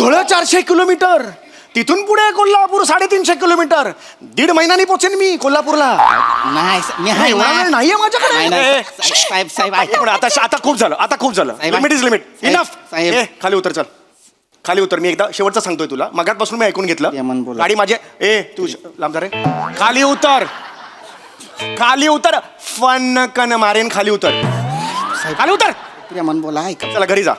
धुळं 400 kilometre, तिथून पुढे Kolhapur 350 kilometre. 1.5 महिन्यानी पोचेन मी कोल्हापूरला. नाही एवढा वेळ नाहीये माझ्याकडे. साहेब साहेब पण आता खूप झालं, आता खूप झालं. Limit is limit. इनफ. खाली उतर, चल खाली उतर. मी एकदा शेवटचं सांगतोय तुला, मगातपासून मी ऐकून घेतलं. गाडी माझे तू लांब जा रे. खाली उतर, खाली उतर. फन कन मारेन. खाली उतर, खाली उतर. प्रियमन बोला. चला घरी जा.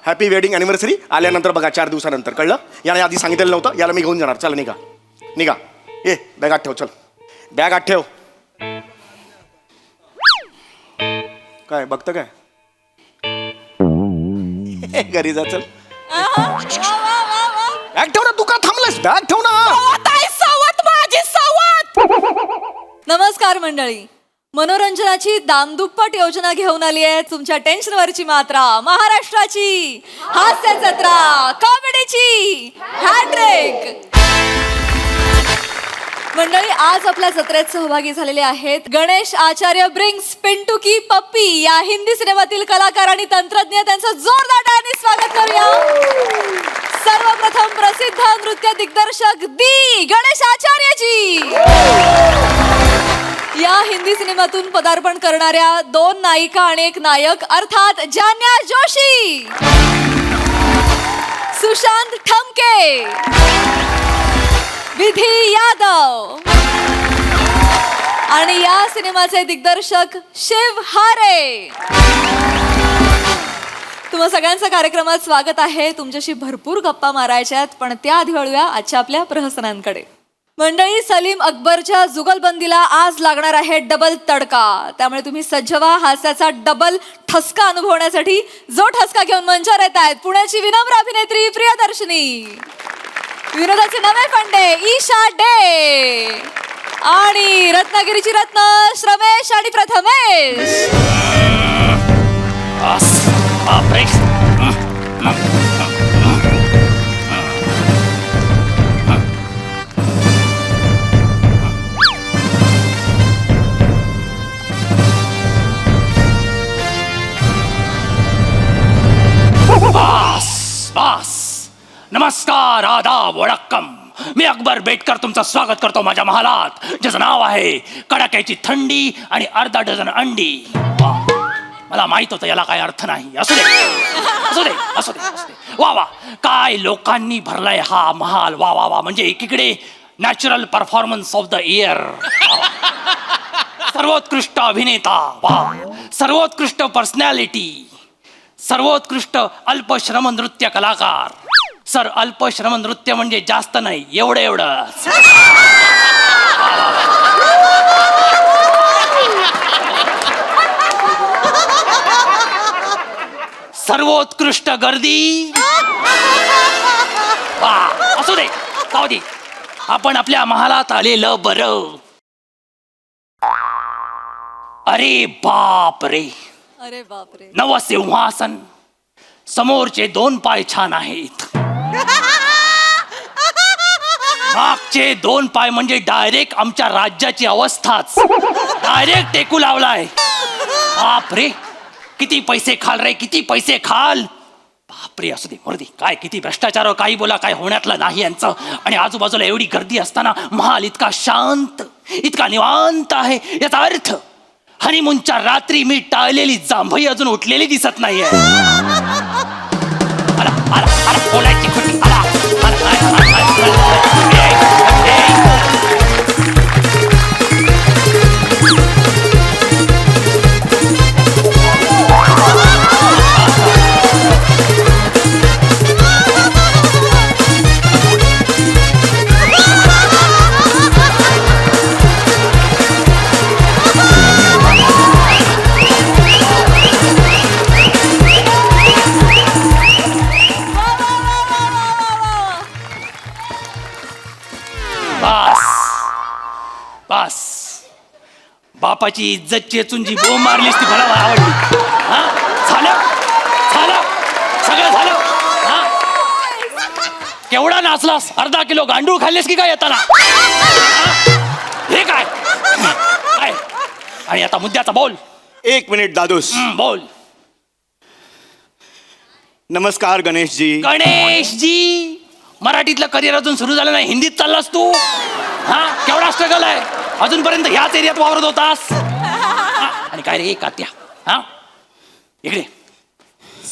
हॅपी वेडिंग अॅनिव्हर्सरी आल्यानंतर बघा, 4 दिवसानंतर. कळलं? याने आधी सांगितलेलं नव्हतं. याला मी घेऊन जाणार. चल निघा, निघा. बॅग आत ठेव. चल बॅग आत ठेव. काय बघतं काय? घरी जा. चल बॅग ठेव ना. तू का थांबलास? बॅग ठेव ना. नमस्कार मंडळी. मनोरंजनाची दामदुप्पट योजना घेऊन आली आहे तुमच्या टेन्शनवरची मात्रा. महाराष्ट्राची हास्य जत्रा, कॉमेडीची हॅट्रिक. मंडळी, आज आपल्या जत्रेत सहभागी झालेले आहेत गणेश आचार्य ब्रिंग्स पिंटू की पप्पी या हिंदी सिनेमातील कलाकार आणि तंत्रज्ञ. त्यांचं जोरदार टाळ्यांनी स्वागत करूया. सर्वप्रथम प्रसिद्ध नृत्य दिग्दर्शक दी गणेश आचार्यजी. या हिंदी सिनेमातून पदार्पण करणाऱ्या 2 नायिका आणि 1 नायक अर्थात जान्या जोशी, सुशांत ठमके, विधी यादव आणि या सिनेमाचे दिग्दर्शक शिव हारे. तुम्हा सगळ्यांचं कार्यक्रमात स्वागत आहे. तुमच्याशी भरपूर गप्पा मारायच्यात, पण त्याआधी वळूया आजच्या आपल्या प्रहसनांकडे. मंडळी, सलीम अकबरच्या जुगलबंदीला आज लागणार आहे डबल तडका. त्यामुळे तुम्ही सज्ज व्हा हास्याचा डबल ठसका अनुभवण्यासाठी. जो ठसका घेऊन मंचावर येत आहेत पुण्याची विनम्र अभिनेत्री प्रियदर्शनी, विनोदाचे नवे फंडे ईशा डे आणि रत्नागिरीची रत्न श्रमेश आणि प्रथमेश. नमस्कार, आदाब, वडक्कम. मी अकबर बेटकर तुमचं स्वागत करतो माझ्या महालात, ज्याचं नाव आहे कडाक्याची थंडी आणि अर्धा डझन अंडी. मला माहित होतं याला काय अर्थ नाही. असू दे असू दे असू दे असू दे. वा वा, काय लोकांनी भरलाय हा महाल. वा वा वा. म्हणजे एकीकडे natural performance of the year, सर्वोत्कृष्ट अभिनेता, वा, सर्वोत्कृष्ट पर्सनॅलिटी, सर्वोत्कृष्ट अल्पश्रम नृत्य कलाकार. सर, अल्पश्रम नृत्य म्हणजे जास्त नाही, एवढं एवढं. सर्वोत्कृष्ट गर्दी. वा, असू दे, जाऊ दे. आपण आपल्या महालात आलेलं बरं. अरे बाप रे, अरे बापरे. नवसिंहासन. समोरचे 2 पाय छान आहेत, मागचे 2 पाय म्हणजे डायरेक्ट आमच्या राज्याची अवस्थाच. डायरेक्ट टेकू लावलाय. बापरे, किती पैसे खाल रे, किती पैसे खाल. बापरे, असू दे मरू दे. काय किती भ्रष्टाचार, काही बोला, काय होण्यातलं नाही यांचं. आणि आजूबाजूला एवढी गर्दी असताना महाल इतका शांत, इतका निवांत आहे. याचा अर्थ हनीमूनच्या रात्री मी टाळलेली जांभई अजून उठलेली दिसत नाहीये. आला आला आला, बोलायची खुटी. आला बस. बापाची इज्जत चेचून जी बोंब मारलीस ती मला आवडली. हा, झालं झालं, सगळं झालं. हा, केवढा नाचलास? अर्धा किलो गांडूळ खाल्लेस की काय येताना? हे काय काय? आणि आता मुद्द्याचा बोल. 1 मिनिट दादूस. बोल. नमस्कार गणेशजी. गणेशजी, मराठीतलं करिअर अजून सुरू झालं नाही, हिंदीत चाललास तू? हा, केवढा स्ट्रगल आहे अजूनपर्यंत ह्याच एरियात वावरत होतास. हा, आणि काय रे कात्या, हा इकडे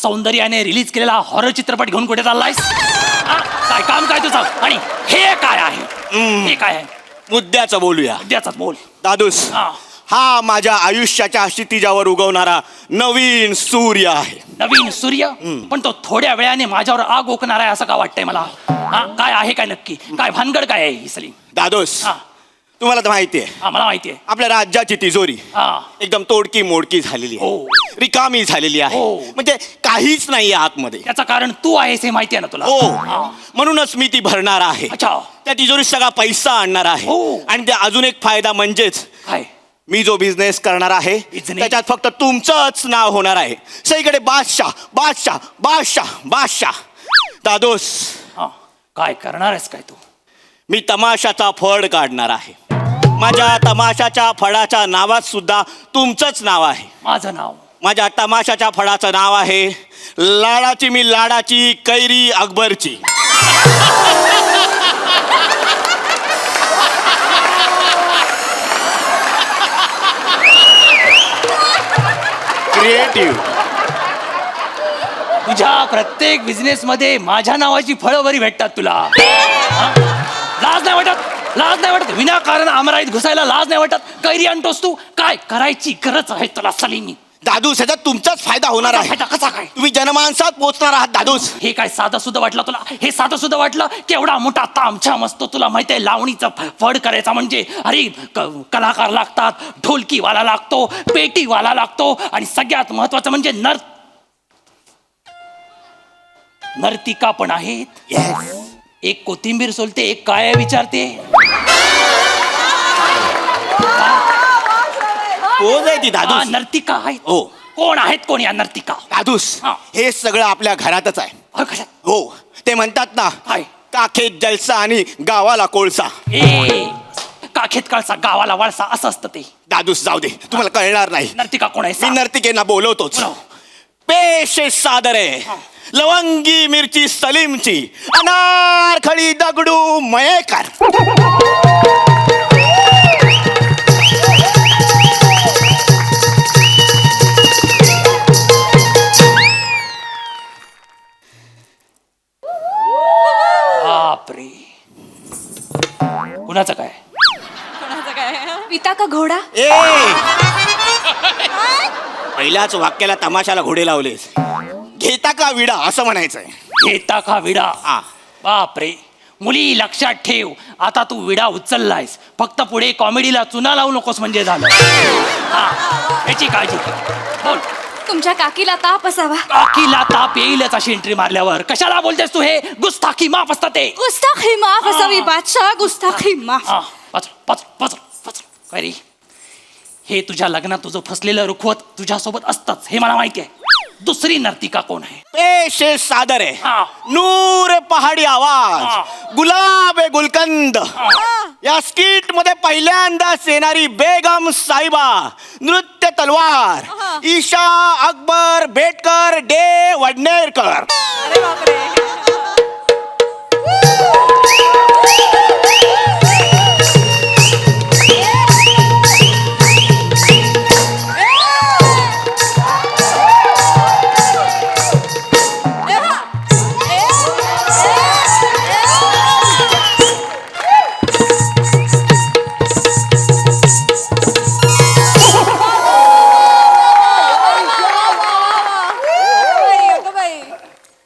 सौंदर्याने रिलीज केलेला हॉरर चित्रपट घेऊन कुठे चाललायस? हा, काय काम काय तुझं? आणि हे काय आहे? हे काय आहे? मुद्द्याचं बोलूया. द्याचाच बोल. दादूस, हा. हा माझ्या आयुष्याच्या क्षितिजावर उगवणारा नवीन सूर्य आहे. नवीन सूर्य? पण तो थोड्या वेळाने माझ्यावर आग ओकणार आहे असं का वाटतंय मला? हा, काय आहे काय नक्की? काय भानगड काय आहे ही सलीम? दादूस, हा. तुम्हाला तर माहिती आहे हा, मला माहिती आहे. आपल्या राज्याची तिजोरी हा. एकदम तोडकी मोडकी झालेली आहे. हो. रिकामी झालेली आहे. हो. म्हणजे काहीच नाही आतमध्ये. त्याचं कारण तू आहेस हे माहिती आहे ना तुला? हो, हा. म्हणूनच मी ती भरणार आहे. अच्छा. त्या तिजोरीत सगळा पैसा आणणार आहे. हो. आणि त्या अजून एक फायदा म्हणजेच काय? मी जो बिझनेस करणार आहे Business? त्याच्यात फक्त तुमचंच नाव होणार आहे. सगळीकडे बादशाह बादशाह बादशाह बादशाह. दादोस, हा, काय करणार आहेस काय तू? मी तमाशाचा फड काढणार आहे. माझ्या तमाशाच्या फडाच्या नावात सुद्धा तुमचंच नाव आहे. माझं नाव? माझ्या तमाशाच्या फडाचं नाव आहे लाडाची मी लाडाची कैरी अकबरची. क्रिएटिव्ह. तुझ्या प्रत्येक बिझनेस मध्ये माझ्या नावाची फळं बरी भेटतात तुला. हा? लाज नाही वाटत? लाज नाही वाटत? विनाकारण आमराईत घुसायला लाज नाही वाटत? कैरी आणतोस तू? काय करायची गरज आहे तुला सलीमी? दादूस, ह्याच्यात तुमचाच फायदा होणार आहे. फायदा कसा काय? तुम्ही जनमानसात पोहोचणार आहात दादूस. हे काय साधं सुद्धा वाटलं तुला? हे साधं सुद्धा वाटलं? केवढा मोठा तामछा मस्त तुला माहिती आहे. लावणीचा फड करायचा म्हणजे अरे कलाकार लागतात, ढोलकीवाला लागतो, पेटीवाला लागतो, आणि सगळ्यात महत्वाचं म्हणजे नर्तिका पण आहेत. एक कोथिंबीर सोलते, एक काय विचारते. कोण आहे ती दादूस? नर्तिका आहेत. हो. कोण आहेत? कोण या नर्तिका? दादूस, हा. हे सगळं आपल्या घरातच आहे. कशात? हो, ते म्हणतात ना, काय? काखेत जलसा आणि गावाला कोळसा. ए, काखेत कळसा गावाला वळसा असं असतं ते. दादूस, जाऊ दे, तुम्हाला कळणार नाही. नर्तिका कोण आहे? मी सांग. नर्तिकेंना बोलवतोच. बोलाव. पेश सादर आहे लवंगी मिरची सलीमची अनारखळी दगडू मयेकर. बापरे, कुणाचं काय? पिता का घोडा? ए, पहिल्याच वाक्याला तमाशाला घोडे लावलेस. घेता का विडा असं म्हणायचंय. घेता का विडा? हा. बापरे, मुली लक्षात ठेव, आता तू विडा उचललायस, फक्त पुढे कॉमेडीला चुना लावू नकोस म्हणजे झालं. हा, याची काळजी घे. बोल. तुमच्या काकीला ताप असावा. काकीला ताप येईलच अशी एंट्री मारल्यावर. कशाला बोलतेस तू? हे गुस्ताखी माफ असतात ते. गुस्ताखी माफ असावी बादशाह, गुस्ताखी माफ. हा, पाचर पाचर पाचर पाचर. काय रे, हे तुझ्या लग्नात तुझं फसलेलं रुखवत तुझ्यासोबत असतंच हे मला माहिती आहे. दुसरी नर्तिका कोण आहे? पेश सादर आहे हा. नूर पहाडी आवाज, हा. गुलाब आहे गुलकंद. या स्किट मध्ये पहिल्यांदाच येणारी बेगम साहिबा, नृत्य तलवार, ईशा अकबर बेटकर डे वडनेरकर.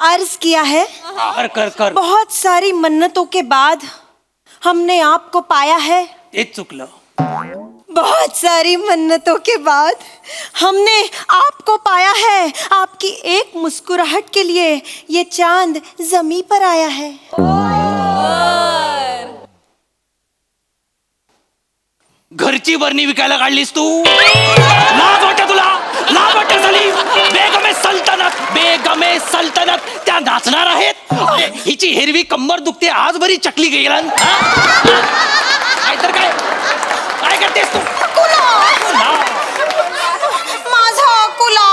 अर्ज किया है, कर कर कर. बहुत सारी मन्नतों के बाद हमने आपको पाया है. तेच चुकलं. बहुत सारी मन्नतों के बाद हमने आपको पाया है. आपकी एक मुस्कुराहट के लिए ये चांद जमी पर आया है. घरची बरणी विकायला काढलीस तू? लाज वाटते तुला? लाज वाटते सलीम? बेगमे सल्तनत, बेगमे सल्तनत त्या नाचणार आहेत. हिची हिरवी कंबर दुखते, आज बरी चकली गेला. काय तर काय काय करतेस तू? माझा अकुला.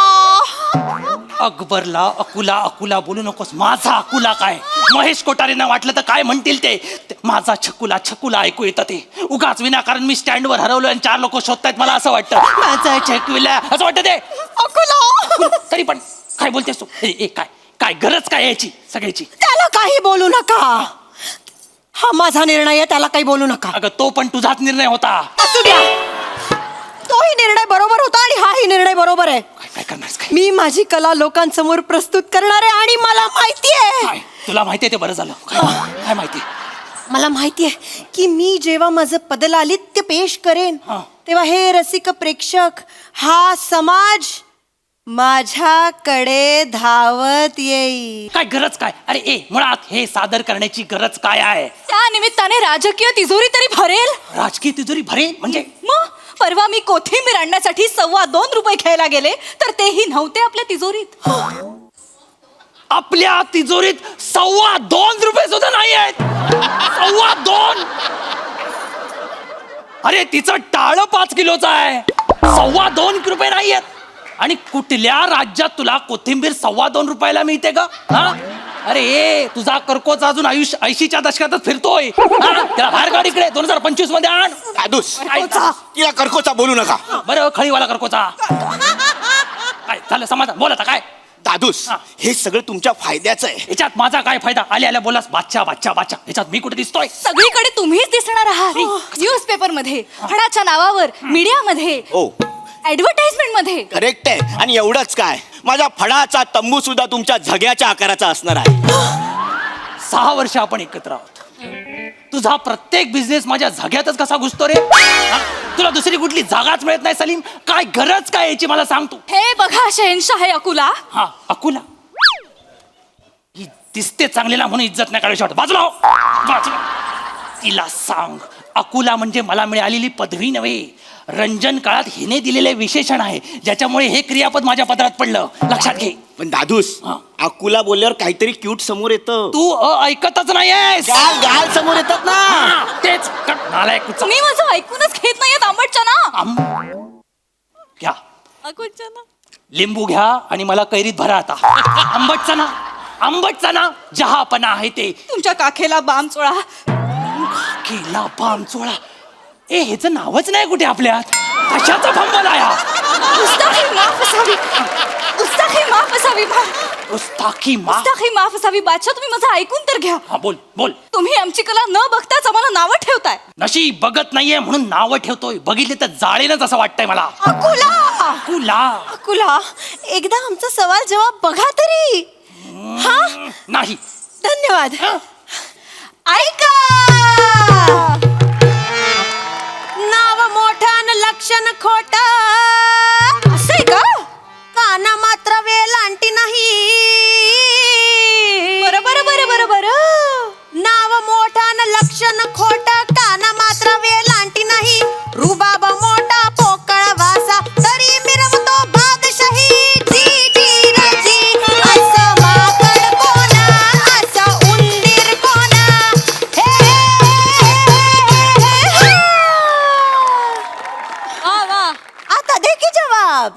अकबरला अकुला अकुला बोलू नकोस. माझा अकुला काय, महेश कोठारेंना वाटलं तर काय म्हणतील ते. माझा छकुला छकुला ऐकू येतं ते. उगाच विनाकारण मी स्टँडवर हरवलो आणि 4 लोक शोधतायत मला असं वाटतं. माझा छकुला असं वाटतं ते. अकुला तरी पण काय बोलतेस तू? काय काय गरज काय याची सगळ्याची? त्याला काही बोलू नका. हा माझा निर्णय आहे, त्याला काही बोलू नका. अगं तो पण तुझाच निर्णय होता. असू द्या, तोही निर्णय बरोबर होता आणि हाही निर्णय बरोबर आहे. काय काय करणारस काय? मी माझी कला लोकांसमोर प्रस्तुत करणार आहे आणि मला माहितीये, काय तुला माहितीये ते बरं झालं. काय माहिती? मला माहितीये की मी जेव्हा माझं पदलालित्य पेश करेन हा. तेव्हा हे रसिक प्रेक्षक, हा समाज माझ्याकडे धावत येईल. काय गरज काय? अरे मुळात हे सादर करण्याची गरज काय आहे? त्या निमित्ताने राजकीय तिजोरी तरी भरेल. राजकीय तिजोरी भरेल म्हणजे? मग परवा मी कोथिंबीर आणण्यासाठी 2.25 रुपये घ्यायला गेले तर तेही नव्हते आपल्या तिजोरीत. आपल्या तिजोरीत 2.25 रुपये सुद्धा नाही आहेत. 2.25. अरे तिचं टाळ 5 किलोचं आहे. 2.25 रुपये नाही आहेत. आणि कुठल्या राज्यात तुला कोथिंबीर 2.25 रुपयाला मिळते का? हा? अरे तुझा कर्कोच अजून 80च्या दशकातच फिरतोय. हा? त्याला बाहेर काढ इकडे. 2025 मध्ये आण. दादूस तिला कर्कोचा बोलू नका. बरं खळीवाला कर्कोचा. काय झालं समाधान? बोल आता काय? दादूस हा. हे सगळं तुमच्या फायद्याचं आहे. याच्यात माझा काय फायदा? आल्या बोलास बादशा बादशा बादशा. याच्यात मी कुठे दिसतोय? सगळीकडे तुम्हीच दिसणार आहात. न्यूजपेपर मध्ये, फडाच्या नावावर, मीडियामध्ये, हो ऍडव्हर्टाइजमेंट मध्ये. करेक्ट आहे. आणि एवढंच काय, माझ्या फडाचा तंबू सुद्धा तुमच्या झग्याच्या आकाराचा असणार आहे. 6 वर्ष आपण एकत्र आहोत. तुझा प्रत्येक बिझनेस माझ्या झग्यातच कसा घुसतो रे? हा? तुला दुसरी कुठली जागाच मिळत नाही सलीम? काय गरज काय याची मला सांग तू. हे बघा शहेनशाह आहे अकुला. हा अकुला ही दिसते चांगलेला म्हणून इज्जत नाही काढू शकत. बाजूला हो. बाजूला. तिला सांग अकुला म्हणजे मला मिळालेली पदवी नव्हे, रंजन काळात हिने दिलेले विशेषण आहे, ज्याच्यामुळे हे क्रियापद माझ्या पदरात पडलं. लक्षात घे. पण दादूस हा. अकुला बोलल्यावर काहीतरी क्यूट समोर येतं. तू ऐकतच नाहीयेस. गाल गाल समोर येतात ना. हा, तेच नालायक कुठचा. तुम्ही माझं ऐकूनच घेत नाहीयेत. आंबटच्या ना घ्या अकुलच्या ना. लिंबू घ्या आणि मला कैरीत भरा आता. आंबटचा ना जहापणा आहे ते. तुमच्या काखेला बाम चोळा. केला पाम चोळा. ह्याचं नावच नाही कुठे आपल्यात. कशाचा फंबल आया? उस्ताखी माफ असावी. उस्ताखी माफ असावी. उस्ताखी मा. उस्ताखी माफ असावी. बादशाह तुम्ही माझं ऐकून तर घ्या. हा बोल बोल. तुम्ही आमची कला न बघताच आम्हाला नावं ठेवताय. नशीब बघत नाहीये म्हणून नावं ठेवतोय. बघितले तर जाळेनच असं वाटतंय मला. अकुला अकुला अकुला, एकदा आमचा सवाल जवाब बघा तरी. हा नाही. धन्यवाद. हं? ऐका, नाव मोठं न लक्षण खोट. असं का? काना मात्र वेलांटी नाही. बरं. नाव मोठं न लक्षण खोट, काना मात्र वेलांटी नाही. रुबाब मोठा पोकळ वासा, तरी मिरवतो बादशाही. जी जी रजी, असं माकड कोणा, असं उंदीर कोणा. हे वा वा. आता दे की जवाब.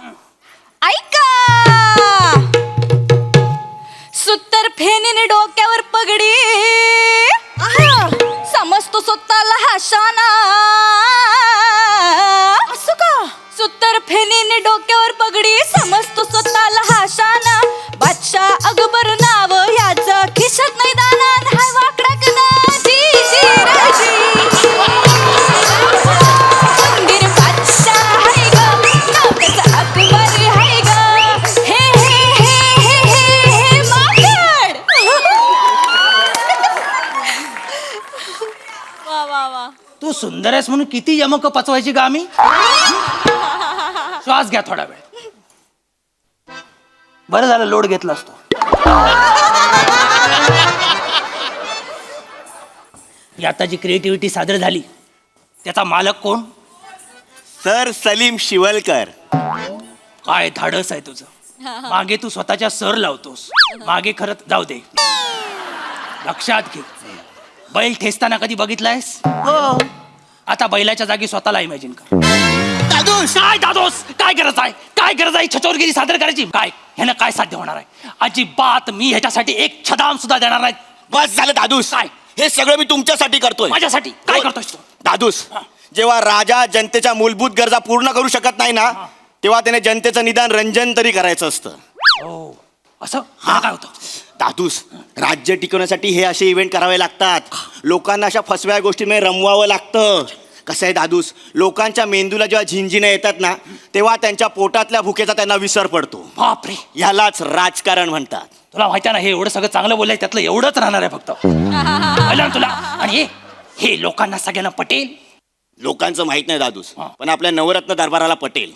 ऐका, सुत्तर फेनीने डोक्यावर पगडी, समजतो स्वतःला हाशाना. असं का? सुत्तर फेनीने डोक्यावर पगडी, समजतो स्वतःला हाशाना. बादशाह अकबर नाव याचं खिशात नाही दाना. हाय वाकडा कना. जी जी राजी, मंदिर बादशाह हाय ग, नाव त्याचं अकबर हाय ग. हे माकड. वा वा वा. तू सुंदर आहेस म्हणून किती यमक पचवायची का आम्ही? श्वास घ्या थोडा वेळ. बरं झालं लोड घेतला असतो. ही आता जी क्रिएटिव्हिटी सादर झाली त्याचा मालक कोण? सर सलीम शिवलकर. काय धाडस आहे तुझं. मागे तू स्वतःच्या सर लावतोस, मागे खरंच जाऊ दे. लक्षात घे, बैल ठेचताना कधी बघितलायस? हो. आता बैलाच्या जागी स्वतःला इमॅजिन कर. दादूस काय दादोस, काय गरज आहे, काय गरज आहे छचोरगिरी सादर करायची? काय ह्यानं काय साध्य होणार आहे? अजिबात मी ह्याच्यासाठी एक छदाम सुद्धा देणार नाही. बस झालं दादूस. काय? हे सगळं मी तुमच्यासाठी करतोय. माझ्यासाठी काय करतोस तू? दादूस, जेव्हा राजा जनतेच्या मूलभूत गरजा पूर्ण करू शकत नाही ना, तेव्हा त्याने जनतेचं निदान रंजन तरी करायचं असतं. हो असं हा काय होतं? दादूस, राज्य टिकवण्यासाठी हे असे इव्हेंट करावे लागतात. लोकांना अशा फसव्या गोष्टींमध्ये रमवावं लागतं. कसं आहे दादूस, लोकांच्या मेंदूला जेव्हा झिंजिण्या येतात ना, तेव्हा त्यांच्या पोटातल्या भुकेचा त्यांना विसर पडतो. बापरे, यालाच राजकारण म्हणतात. तुला माहिती आहे ना, हे एवढं सगळं चांगलं बोललंय, त्यातलं एवढंच राहणार आहे फक्त. कळलं ना तुला? आणि हे लोकांना सगळ्यांना पटेल. लोकांचं माहित नाही दादूस, पण आपल्या नवरत्न दरबाराला पटेल.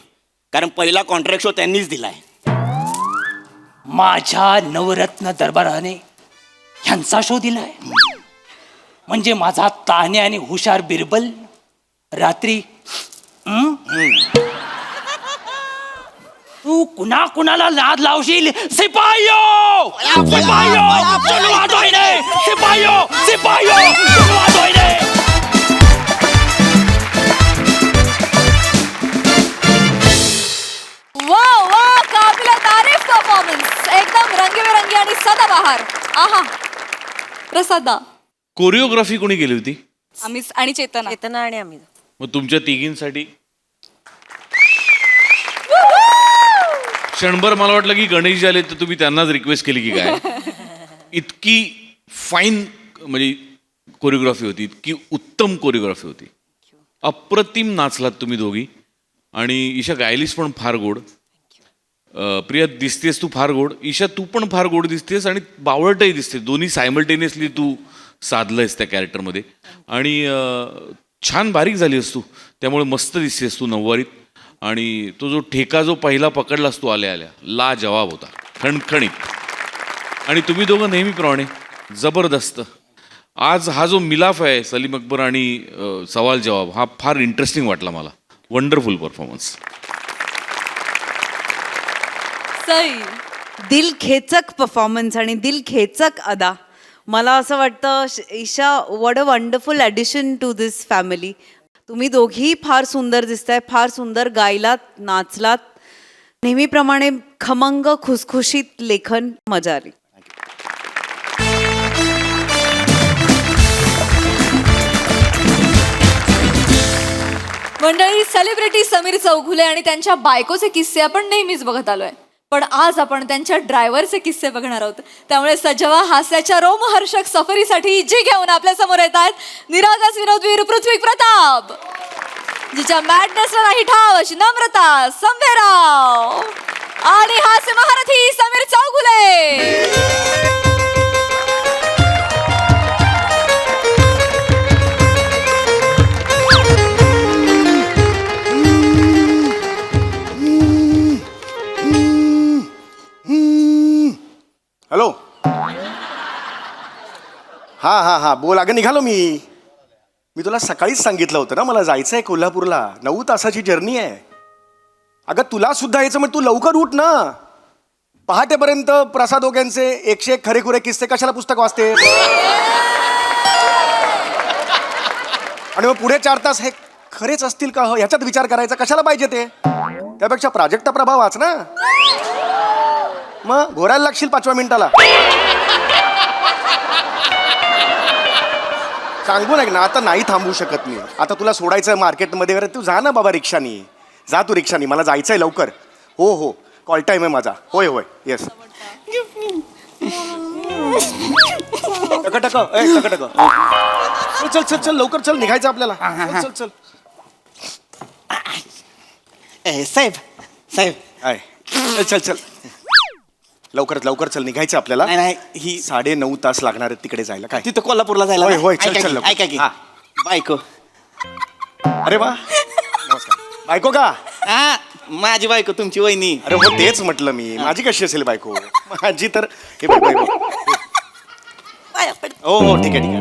कारण पहिला कॉन्ट्रॅक्ट शो त्यांनीच दिलाय. माझ्या नवरत्न दरबाराने ह्यांचा शो दिलाय. म्हणजे माझा ताने आणि हुशार बिरबल रात्री तू कुणा कुणाला नाद लावशील? सिपाहियो, सिपाहियो, चलो वाजवायले, सिपाहियो, सिपाहियो, चलो वाजवायले. वा वा, काबिले तारीफ परफॉर्मन्स, एकदम रंगीबेरंगी आणि सदाबहार. आहा, प्रसादा. कोरिओग्राफी कोणी केली होती? आम्ही आणि चेतना. चेतना आणि आम्ही. मग तुमच्या तिघींसाठी क्षणभर मला वाटलं की गणेश आले तर तुम्ही त्यांनाच रिक्वेस्ट केली की काय. इतकी फाईन म्हणजे कोरिओग्राफी होती, इतकी उत्तम कोरिओग्राफी होती. अप्रतिम नाचलात तुम्ही दोघी. आणि ईशा गायलीस पण फार गोड. प्रिया दिसतेस तू फार गोड. ईशा तू पण फार गोड दिसतेस आणि बावळटही दिसते. दोन्ही सायमल्टेनियसली तू साधलंयस त्या कॅरेक्टरमध्ये. आणि छान बारीक झाली आहेस तू, त्यामुळे मस्त दिसतेस तू नऊवारीत. आणि तो जो ठेका जो पहिला पकडलास तू आल्या आल्या, ला जवाब होता, खणखणीत. आणि तुम्ही दोघं नेहमीप्रमाणे जबरदस्त. आज हा जो मिलाफ आहे सलीम अकबर आणि सवाल जवाब, हा फार इंटरेस्टिंग वाटला मला. Wonderful performance. सई. दिलखेचक परफॉर्मन्स आणि दिलखेचक अदा. मला असं वाटतं Isha, what a wonderful addition to this family. तुम्ही दोघीही फार सुंदर दिसताय, फार सुंदर गायलात, नाचलात. नेहमीप्रमाणे खमंग खुसखुशीत लेखन, मजा आली. मंडळी, सेलिब्रिटी समीर चौघुले आणि त्यांच्या बायकोचे किस्से आपण नेहमीच बघत आलोय, पण आज आपण त्यांच्या ड्रायव्हरचे किस्से बघणार आहोत. त्यामुळे सजवा हास्याच्या रोमहर्षक सफरीसाठी जी घेऊन आपल्या समोर येतात निरागस विनोदवीर पृथ्वी प्रताप, जिच्या मॅडनेसला नाही ठाव अशी नम्रता संभेराव, आणि हास्य महारथी समीर चौघुले. हॅलो. हा बोल. अगं निघालो मी तुला सकाळीच सांगितलं होतं ना, मला जायचं आहे कोल्हापूरला. 9 तासाची जर्नी आहे. अगं तुला सुद्धा यायचं, मग तू लवकर उठ ना. पहाटेपर्यंत प्रसाद ओग्यांचे 101 खरेखुरे किस्से कशाला पुस्तक वाचते? आणि मग पुढे 4 तास हे खरेच असतील का ह्याच्यात विचार करायचा कशाला पाहिजे ते? त्यापेक्षा प्राजक्ता प्रभा वाच ना. मग घोरायला लागशील 5व्या मिनिटाला. सांगू ना, आता नाही थांबू शकत मी. आता तुला सोडायचं मार्केटमध्ये वगैरे, तू जा ना बाबा रिक्षानी. जा तू रिक्षानी, मला जायचंय लवकर. हो कॉल टाईम आहे माझा. होय येस. टक चल लवकर चल, निघायचं आपल्याला. चल साहेब साहेब. चल लवकर चल, निघायचं आपल्याला. नाही ही 9.5 तास लागणार आहेत तिकडे जायला. काय तिथं कोल्हापूरला जायला. होय चल लवकर. ऐका की हा. बायको. अरे वा, नमस्कार. बायको का? हा, माझी बायको, तुमची वहिनी. अरे हो, तेच म्हटलं मी. माझी कशी असेल बायको? माझी तर हे बाय. हो ठीक आहे.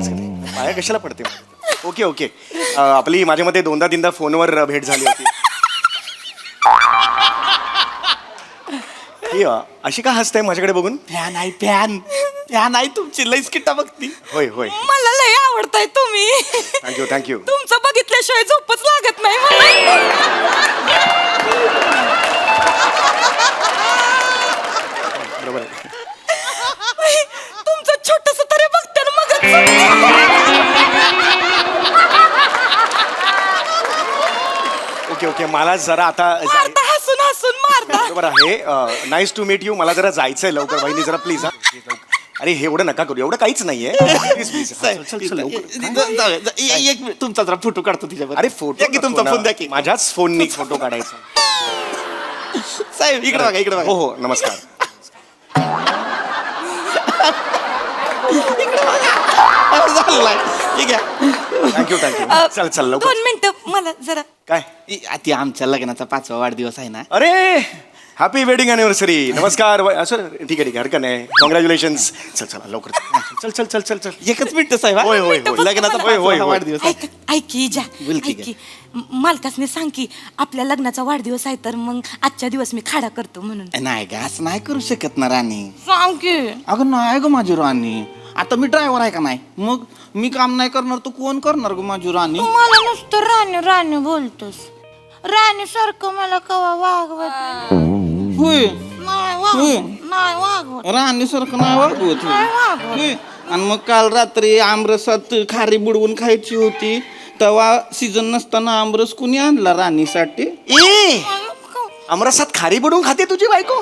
पाया कशाला पडते? ओके. आपली माझ्या मते 2-3दा फोनवर भेट झाली होती. अशी का हसते माझ्याकडे बघून? फॅन आहे, फॅन. त्या नाही तुमची लईच किट्टा बघती. होय होय मला लय आवडताय तुम्ही. Thank you thank you. तुमचं बघितल्याशिवाय झोपच लागत नाही मला. बरोबर आहे. तुमचं छोटस तरी बघते ना ओके ओके मला जरा आता मारता, हसून हसून मारता. बरोबर आहे. Nice to meet you. मला जरा जायचंय लवकर. वहिनी जरा प्लीज. अरे हे एवढं नका करू. एवढं काहीच नाहीये. Please please. चल चल लवकर. एक मिनिट तुमचा जरा फोटो काढतो तिच्यावर. अरे फोटो द्या की तुमचा फोन द्या की. माझ्याच फोननी फोटो काढायचा. साहेब इकडे बघा इकडे हो बघा. हो नमस्कार. झालंय. ठीक आहे. Thank you thank you. चल चल लवकर. 2 मिनिटं मला जरा. काय ती आमच्या लग्नाचा 5वा वाढदिवस आहे ना. अरे हॅपी वेडिंग अॅनिव्हर्सरी. नमस्कार. सर ठीक आहे अडकन नाही. कॉंग्रॅच्युलेशन्स. चल चला लवकर. चल चल चल चल चल. एकच मिनिट साहेब. होय, होय, होय. लग्नाचा होय, होय, 5वा होय. वाढदिवस आहे. ऐक की जा. बोल की ऐक की मालकासने सांग की आपल्या लग्नाचा वाढदिवस आहे तर मग आजच्या दिवस मी खाडा करतो म्हणून. नाही ग असं नाही करू शकत ना राणी. सांग की. अगं नाही ग माझी राणी. आता मी ड्रायव्हर आहे का नाही. मग मी काम नाही करणार तर कोण करणार ग माझी राणी. मला नुसतं राणी राणी बोलतोस. राणी सारखं मला कवा वागवत होय नाही वागवत. राणी सारखं नाही वागवत होय. आणि मग काल रात्री आमरसात खारी बुडवून खायची होती तेव्हा सीझन नसताना आमरस कुणी आणला राणीसाठी. ए अमरसात खारी बुडवून खाते तुझी बायको.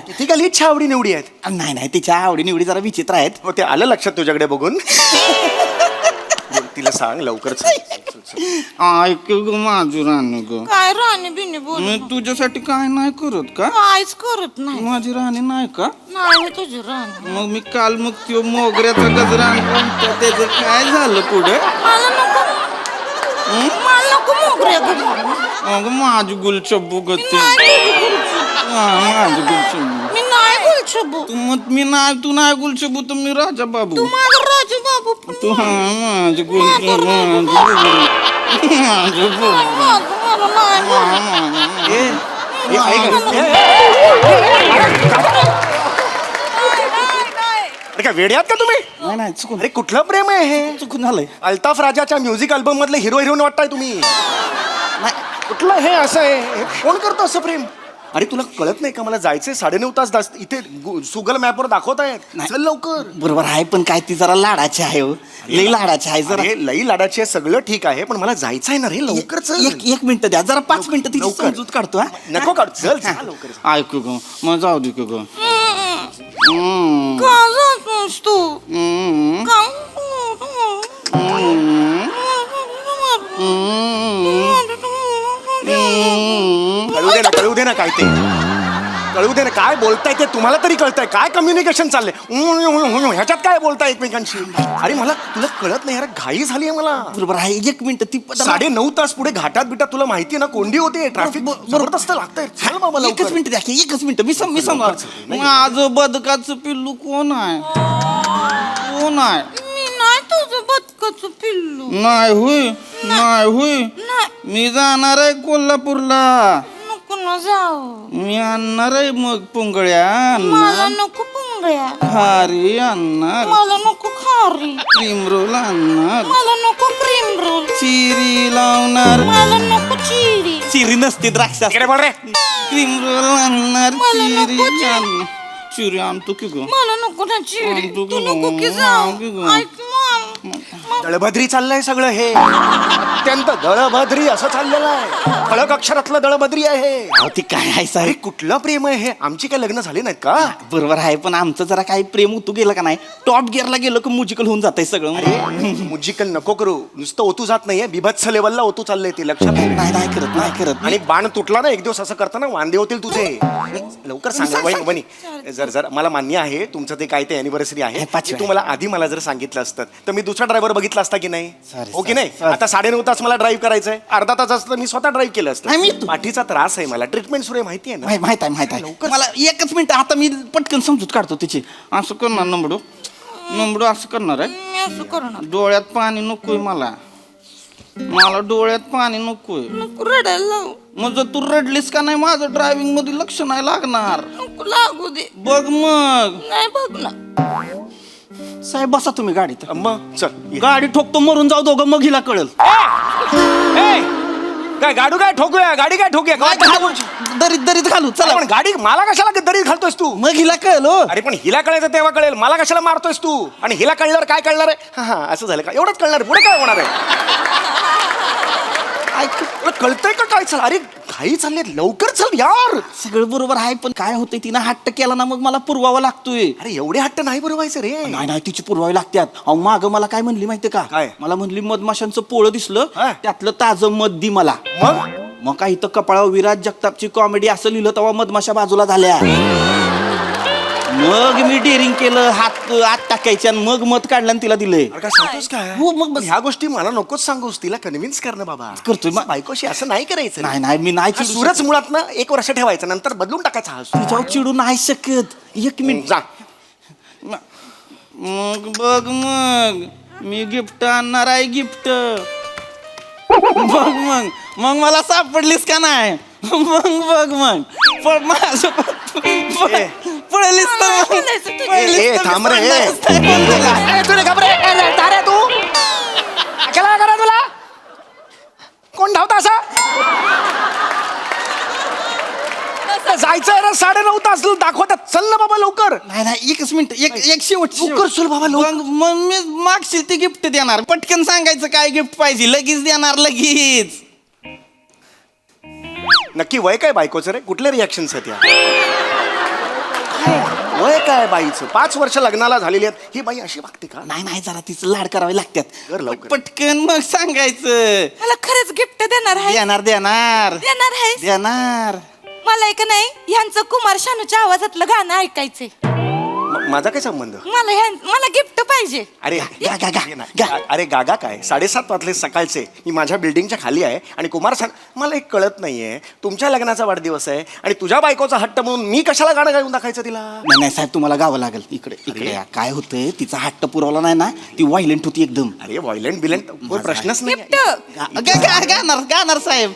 किती का लीच आवडी निवडी आहेत. नाही नाही तिच्या आवडी निवडी जरा विचित्र आहेत. हो ते आलं लक्षात तुझ्याकडे बघून. तिला सांग लवकर. ऐक ग माझी राणी ग. काय राणी बिनी बोल. मी तुझ्यासाठी काय नाही करत का. काहीच करत नाही. माझी राणी नाही का. नाही मी तुझी राणी. मग मी काल मग त्यो मोगऱ्याचा गजरा आणला होता, त्याचं काय झालं पुढे. मला नको मोगऱ्या गजरा. अगं माझी गुलछब्बू गते. माझी गुलछब्बू. मी नाही गुलछबू. मी नाही तू नाही गुलछब्बू तर मी राजा बाबू. तू माझा राजू बाबू. तू हा माझी गुलछब्बू. अरे काय वेड्यात का तुम्ही. नाही नाही चुकून. अरे कुठलं प्रेम आहे हे. चुकून झालंय. अल्ताफ राजाच्या म्युझिक अल्बम मधले हिरो हिरोईन वाटताय तुम्ही. नाही कुठलं हे असं आहे. हे कोण करतो असं प्रेम. अरे तुला कळत नाही का मला जायचंय 9.5 तास इथे सुगल मॅपवर दाखवत आहेत. चल लवकर. बरोबर आहे पण काय ती जरा लाडाची आहे हो. लई लाडाची आहे जरा. अरे लई लाडाची आहे सगळं ठीक आहे पण मला जायचं आहे ना रे लवकर. चल एक मिनिट द्या जरा 5 मिनिटं तिची लवकर. समजूत काढतो. हा नको काढ. चल चल लवकर. ऐकू ग मग जाऊ दे ग. का जातोस तू. का कळू दे ना काय ते. कळू दे ना काय बोलताय ते तुम्हाला तरी कळतंय. काय कम्युनिकेशन चाललंय ह्याच्यात काय बोलताय एकमेकांशी. अरे मला तुला कळत नाही यार घाई झाली आहे मला. बरोबर आहे. एक मिनिट ती 9.5 तास पुढे घाटात बिटात तुला माहिती आहे ना कोंडी होते. ट्रॅफिक जबरदस्त लागतंय. चल बाबा एकच लवकर. मिनिट द्या की. एकच मिनिट मी समजा माझं बदकाचं पिल्लू कोण आहे. कोण आहे. मी नाही तुझं बदकाचं पिल्लू. नाही होय. नाही होय. मी जाणार आहे कोल्हापूरला. नको न जाऊ. मी आणणार आहे मग पुंगळ्या. मला नको पुंगळ्या. खारी आणणार. मला नको खारी. क्रीम रोल आणणार. मला नको क्रीम रोल. चिरी लावणार. मला नको चिरी. चिरी नसते द्राक्ष. इकडे बोल रे. क्रीम रोल आणणार. मला नको चिरी चिरी. आणणार. चिरी आणतो की ग. मला नको ना चिरी. आणतो तू की नको ग. की जाऊ. आणतो की ग. ऐक दळभद्री चाललंय सगळं हे. अत्यंत दळभद्री असं चाललेलं आहे. खळक अक्षरातलं दळभद्री आहे. अहो, ती काय आहे अरे साहेब. कुठलं प्रेम आहे हे. आमची काय लग्न झाली नाहीत का. बरोबर आहे पण आमचं जरा काही प्रेम उतू गेलं का नाही. टॉप गिअरला गेलं की म्युजिकल होऊन जातंय सगळं. अरे मुजिकल नको करू. नुसतं ओतू जात नाहीये बिभत्स लेवलला ओतू चाललंय ते लक्षात घे. नाही करत नाही करत. आणि बाण तुटला ना एक दिवस असं करताना वांदे होतील तुझे. लवकर सांग वनी. जर मला मान्य आहे तुमचं ते काय ते अॅनिव्हर्सरी आहे. पाचवी तू मला आधी मला जर सांगितलं असतं तर मी दुसरा ड्रायव्हर बघितला असता की नाही. Sorry, हो की नाही. sorry. आता 9.5 तास मला ड्राईव्ह करायचंय. अर्धा तास असतं मी स्वतः ड्राईव्ह केलं नाही, मी असतं. पाठीचा त्रास आहे मला. ट्रीटमेंट सुरू आहे माहिती आहे ना. माहित आहे मला. एकच मिनिट आता मी पटकन समजूत काढतो तिची. असं करणार नंबडू असं करणार आहे. मी असं करणार. डोळ्यात पाणी नकोय मला. डोळ्यात पाणी नकोय. नको रडायला लावू. मग जर तू रडलीस का नाही माझं ड्रायव्हिंग मध्ये लक्ष नाही लागणार. नको लागू दे. बघ मग. नाही बघ ना. साहेब बसा तुम्ही गाडीत. मग चल ये. गाडी ठोकतो मरून जाऊ दोघं मग हिला कळल. ए, काय गाडू काय ठोकूया गाडी काय ठोकूया काय घालू, दरीत दरीत घालू चला चला. पण गाडी मला कशाला दरीत घालतोयस तू मग हिला कळल हो. अरे पण हिला कळायचं तेव्हा कळेल मला कशाला मारतोयस तू आणि हिला कळल्यावर काय कळणार आहे हा हा असं झालं का एवढंच कळणार आहे. पुढे काय होणार आहे तुला कळतंय का काय चल अरे घाई चालली लवकर चल यार सगळं बरोबर आहे पण काय होतंय तिनं हट्ट केला ना मग मला पुरवावा लागतोय. अरे एवढे हट्ट नाही पुरवायचं रे नाही नाही तिची पुरवावी लागतात. अहो माग मला काय म्हणली माहितीये का काय? मला म्हणली मधमाशांचं पोळं दिसलं हा. त्यातलं ताजं मध दी मला. मग काय इथं कपाळावर विराज जगतापची कॉमेडी असं लिहिलं तेव्हा मधमाशा बाजूला झाल्या. मग मी डेअरिंग केलं हात आत टाकायचे आणि मग मध काढलं आणि तिला दिलंय. अरे काय सांगतोस काय हो मग बस. ह्या गोष्टी मला नकोच सांगूस तिला कन्व्हिन्स करणं बाबा करतोय मग. बायकोशी असं नाही करायचं नाही नाही मी नाही हा चिडू सूरज मुळात ना 1 वर्ष ठेवायचं नंतर बदलून टाकायचा हा सूर. तिच्यावर चिडू नाही शकत. 1 मिनिट जा मग बघ मग मी गिफ्ट आणणार आहे गिफ्ट. मग मला सापडलीस का नाही. मग बघ मग पळलीस ए, थांब रे, ए. तुला घाबरे तारे तू अकेला करा तुला कोण धावता असा जायचंय रे 9:30 तास दाखवतात चल ना बाबा लवकर नाही नाही 1 मिनिट एक शेवट लवकर चल बाबा लवकर मग मी मागशील ते गिफ्ट देणार पटकन सांगायचं काय गिफ्ट पाहिजे लगेच देणार लगेच. नक्की वय काय बायकोचं रे कुठले रिॲक्शन्स आहेत या वय काय बाईचं 5 वर्ष लग्नाला झालेली आहेत ही बाई अशी वागते का नाही नाही जरा तिचं लाड करावे लागतात. कर लवकर. पटकन मग सांगायचं. मला खरंच गिफ्ट देणार आहे देणार देणार देणार आहे देणार. मला एक नाही यांचं कुमार शानूच्या आवाजातलं गाणं ऐकायचंय. माझा काय संबंध मला गिफ्ट पाहिजे. अरे गा, गा, गा, ये ना. गा. अरे गागा काय 7:30 वाजले सकाळचे मी माझ्या बिल्डिंगच्या खाली आहे आणि कुमार मला एक कळत नाहीये तुमच्या लग्नाचा वाढदिवस आहे आणि तुझ्या बायकोचा हट्ट म्हणून मी कशाला गाणं गाऊन दाखवायचं तिला नाही नाही साहेब तुम्हाला गावं लागेल इकडे इकडे या. काय होतंय तिचा हट्ट पुरवला नाही ना ती व्हायलेंट होती एकदम. अरे व्हायलेंट बिलेंट कोण प्रश्नच नाही गिफ्ट गाणार साहेब.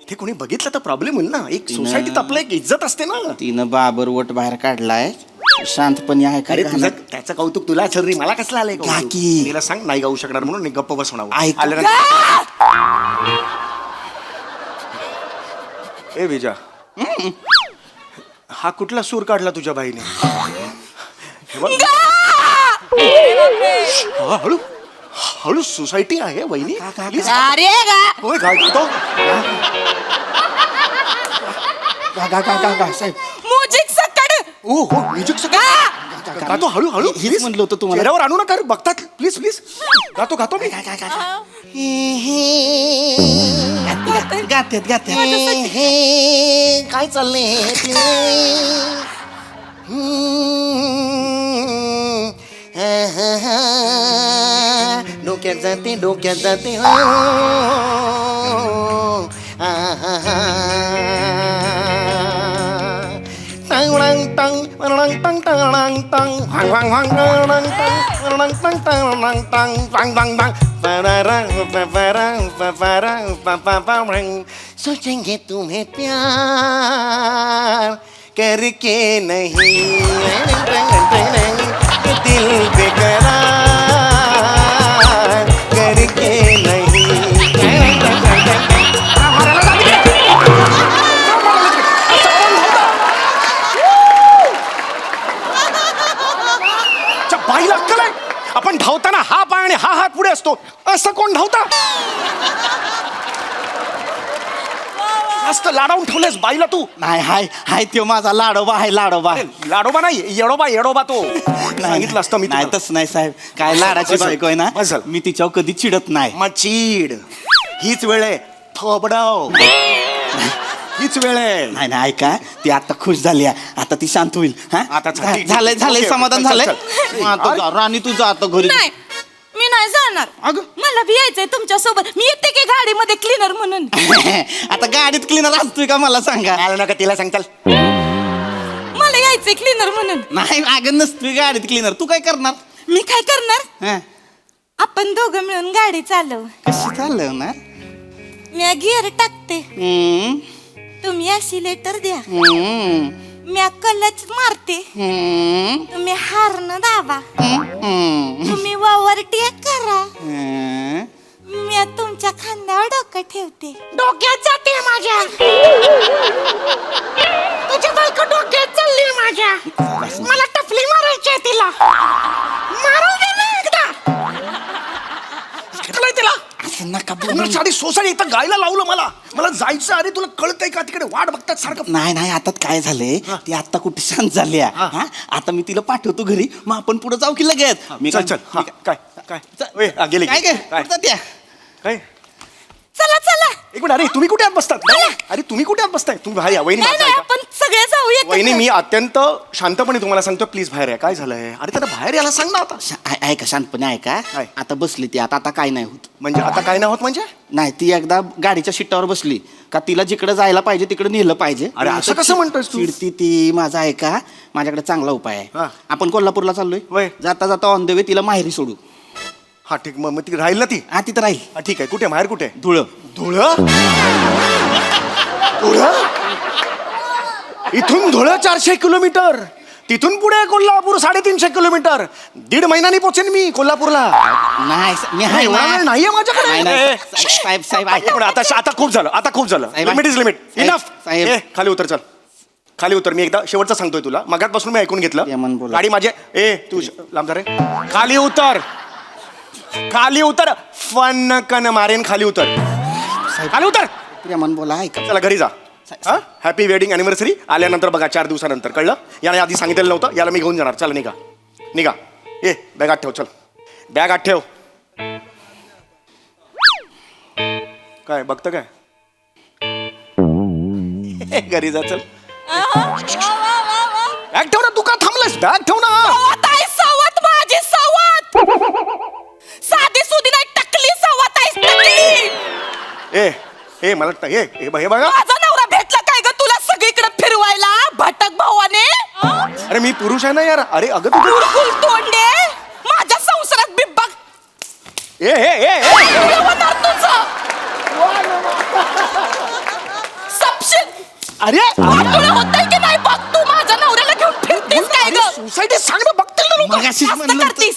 इथे कोणी बघितलं तर प्रॉब्लेम होईल ना एक सोसायटीत आपलं एक इज्जत असते ना तिनं बाबर वट बाहेर काढलाय शांतपणे आहे अरे काय तुझं त्याचं कौतुक तुला असेल रे मला कसलं आलंय कौतुक? काकी. तिला सांग नाही गाऊ शकणार म्हणून मी गप्प बसवणार ऐक. ए विजा हा कुठला सूर काढला तुझ्या बाईने हे बघ. हा, हळू हळू सोसायटी आहे वहिनी Please. अरे गा होय काय करतो साहेब म्युझिक सकड ओ हो म्युझिक गातो हळू हळू हेच please. म्हणलं होतं तुम्हाला. चेहऱ्यावर आणू नका रे, बघतात प्लीज प्लीज गातो गातो मी गात्यात काय चाललंय डोक्यात जाते डोक्यात जाते सोचेंगे तुम्हें प्यार करके नहीं दिल बेकरार करके नहीं बाईला अक्कल आहे आपण धावताना हा पाय आणि हा हात पुढे असतो असं कोण धावता मस्त लाडावून ठेवलेस बाईला तू नाही हाय हाय तो माझा लाडोबा आहे लाडोबा. लाडोबा नाही येडोबा येडोबा तो सांगितलं असतं मी नाही तुला. तसं नाही साहेब काय लाडाची बस झालं. बायको आहे ना बस झालं. मी तिच्यावर कधी चिडत नाही. मग चीड हीच वेळ आहे थोबडाव हीच वेळ आहे नाही नाही ऐका ती आता खुश झाली आहे. आता ती शांत होईल हा आता झाली. झालंय झालंय ओके, समाधान चल, झालंय. चल, चल. आता जा, राणी तू जा आता घरी. नाही मी नाही जाणार अगं. मला बी यायचंय तुमच्या सोबत मी येते की गाडीमध्ये क्लीनर म्हणून. आता गाडीत क्लीनर असतोय का मला सांगा. आलं नका तिला सांगताल मला यायचंय क्लीनर म्हणून. नाही अगं नसतोय गाडीत क्लीनर. तू काय करणार. मी काय करणार हा, आपण दोघं मिळून गाडी चालव. कशी चालवणार. मी गिअर टाकते हम्म, तुम्ही ऍक्सिलेटर द्या. हम्म. मी कलच मारते तुम्ही हारण दाबा तुम्ही वावरटी करा मी तुमच्या खांद्यावर डोकं ठेवते डोक्यात जाते माझ्या तुझ्या बायको डोक्यात चालली माझ्या मला टफली मारायची आहे तिला मारू दे ना एकदा कळलंय तिला असं नका पूर्ण साडी सोसाडी इथं गायला लावलं मला जायचं. अरे तुला कळतंय का तिकडे वाट बघतात सारखं. नाही आता काय झालंय ती आता कुठे शांत झाली आहे. आता मी तिला पाठवतो घरी मग आपण पुढे जाऊ की लगेच. मी चल चल हा, काय काय ओय, हा, गेली काय काय काय चला चला एक मिनिट. अरे तुम्ही कुठे आत बसतात. अरे तुम्ही कुठे आत बसताय. तुम्ही बाहेर या. वहिनी नाही माझं नाही ऐका. आपण सगळे जाऊया वहिनी मी अत्यंत शांतपणे तुम्हाला सांगतो प्लीज बाहेर या. काय झालंय. अरे त्याला बाहेर यायला सांग ना आता. ऐका शांतपणे ऐका. काय? आता बसली ती आता काय नाही होत. म्हणजे आता काय नाही होत म्हणजे. नाही ती एकदा गाडीच्या शिट्टावर बसली का तिला जिकडे जायला पाहिजे तिकडे नेलं पाहिजे. अरे असं कसं म्हणतोयस तू? चिडती ती. माझा ऐका माझ्याकडे चांगला उपाय हा. आहे. आपण कोल्हापूरला चाललोय वय. जाता जाता ऑन द वे तिला माहेरी सोडू. हा ठीक मग ती राहील ना ती. हा तिथं राहील. हा, ठीक आहे. कुठे बाहेर कुठे. धुळं. धुळं धुळं इथून धुळं 400 किलोमीटर. तिथून पुढे कोल्हापूर 350 किलोमीटर. 1.5 महिन्यानी पोहोचेन मी कोल्हापूरला. नाही मी आहे एवढा वेळ ना. नाहीये माझ्याकडे. नाही, नाही. ए, साहेब साहेब एक मिनिट, आता खूप झालं. आता खूप झालं. साहेब, लिमिट इज लिमिट. साहेब, इनफ. साहेब. ए खाली उतर. चल खाली उतर. मी एकदा शेवटचं सांगतोय तुला. मगातपासून मी ऐकून घेतलं. यमन बोला. गाडी माझे तू लांब जा रे. खाली उतर. खाली उतर. फन कन मारेन. खाली उतर. खाली उतर. प्रेमान बोला ऐका. चला घरी जा. हॅपी वेडिंग अॅनिव्हर्सरी आल्यानंतर बघा 4 दिवसानंतर. कळलं. याने आधी सांगितलेलं नव्हतं. याला मी घेऊन जाणार. चल निघा निघा. बॅग आत ठेव. चल बॅग आत ठेव. काय बघतं काय. घरी जा. चल बॅग ठेव ना. तू का थांबलास. बॅग ठेव ना. सवत माझी सवत साधी सुधी नाही टकली सवत आहे ए मला हे बघा. माझा नवरा भेटला काय ग तुला सगळीकडे फिरवायला भटक भावाने अरे मी पुरुष आहे ना यार. अरे अगं तू कुरकुल तोंडे माझ्या संसारात बिब्बा होणार तुझं सपशिल अरे तुला होतंय की नाही बघ. तू माझ्या नवऱ्याला घेऊन फिरतेस काय ग सोसायटी सांग ना. बघतील ना लोक. मगाशीच जास्त म्हणलं होतं. करतीस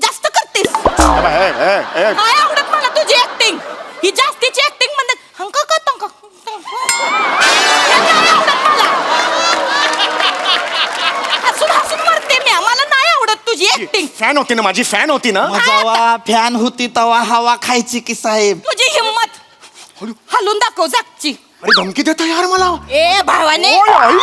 जास्त करतीस काय आवडत मला तुझी ऍक्टिंग. ही जास्तीची ऍक्टिंग म्हणत हंका का तंका हसून हसून मरते मी. मला नाही आवडत तुझी ऍक्टिंग. फॅन होती ना माझी. फॅन होती ना. जेव्हा फॅन होती तवा हवा खायची की साहेब. तुझी हिम्मत हलून दाखव जागची. अरे धमकी देतो यार मला. ए भावाने ओय, आई.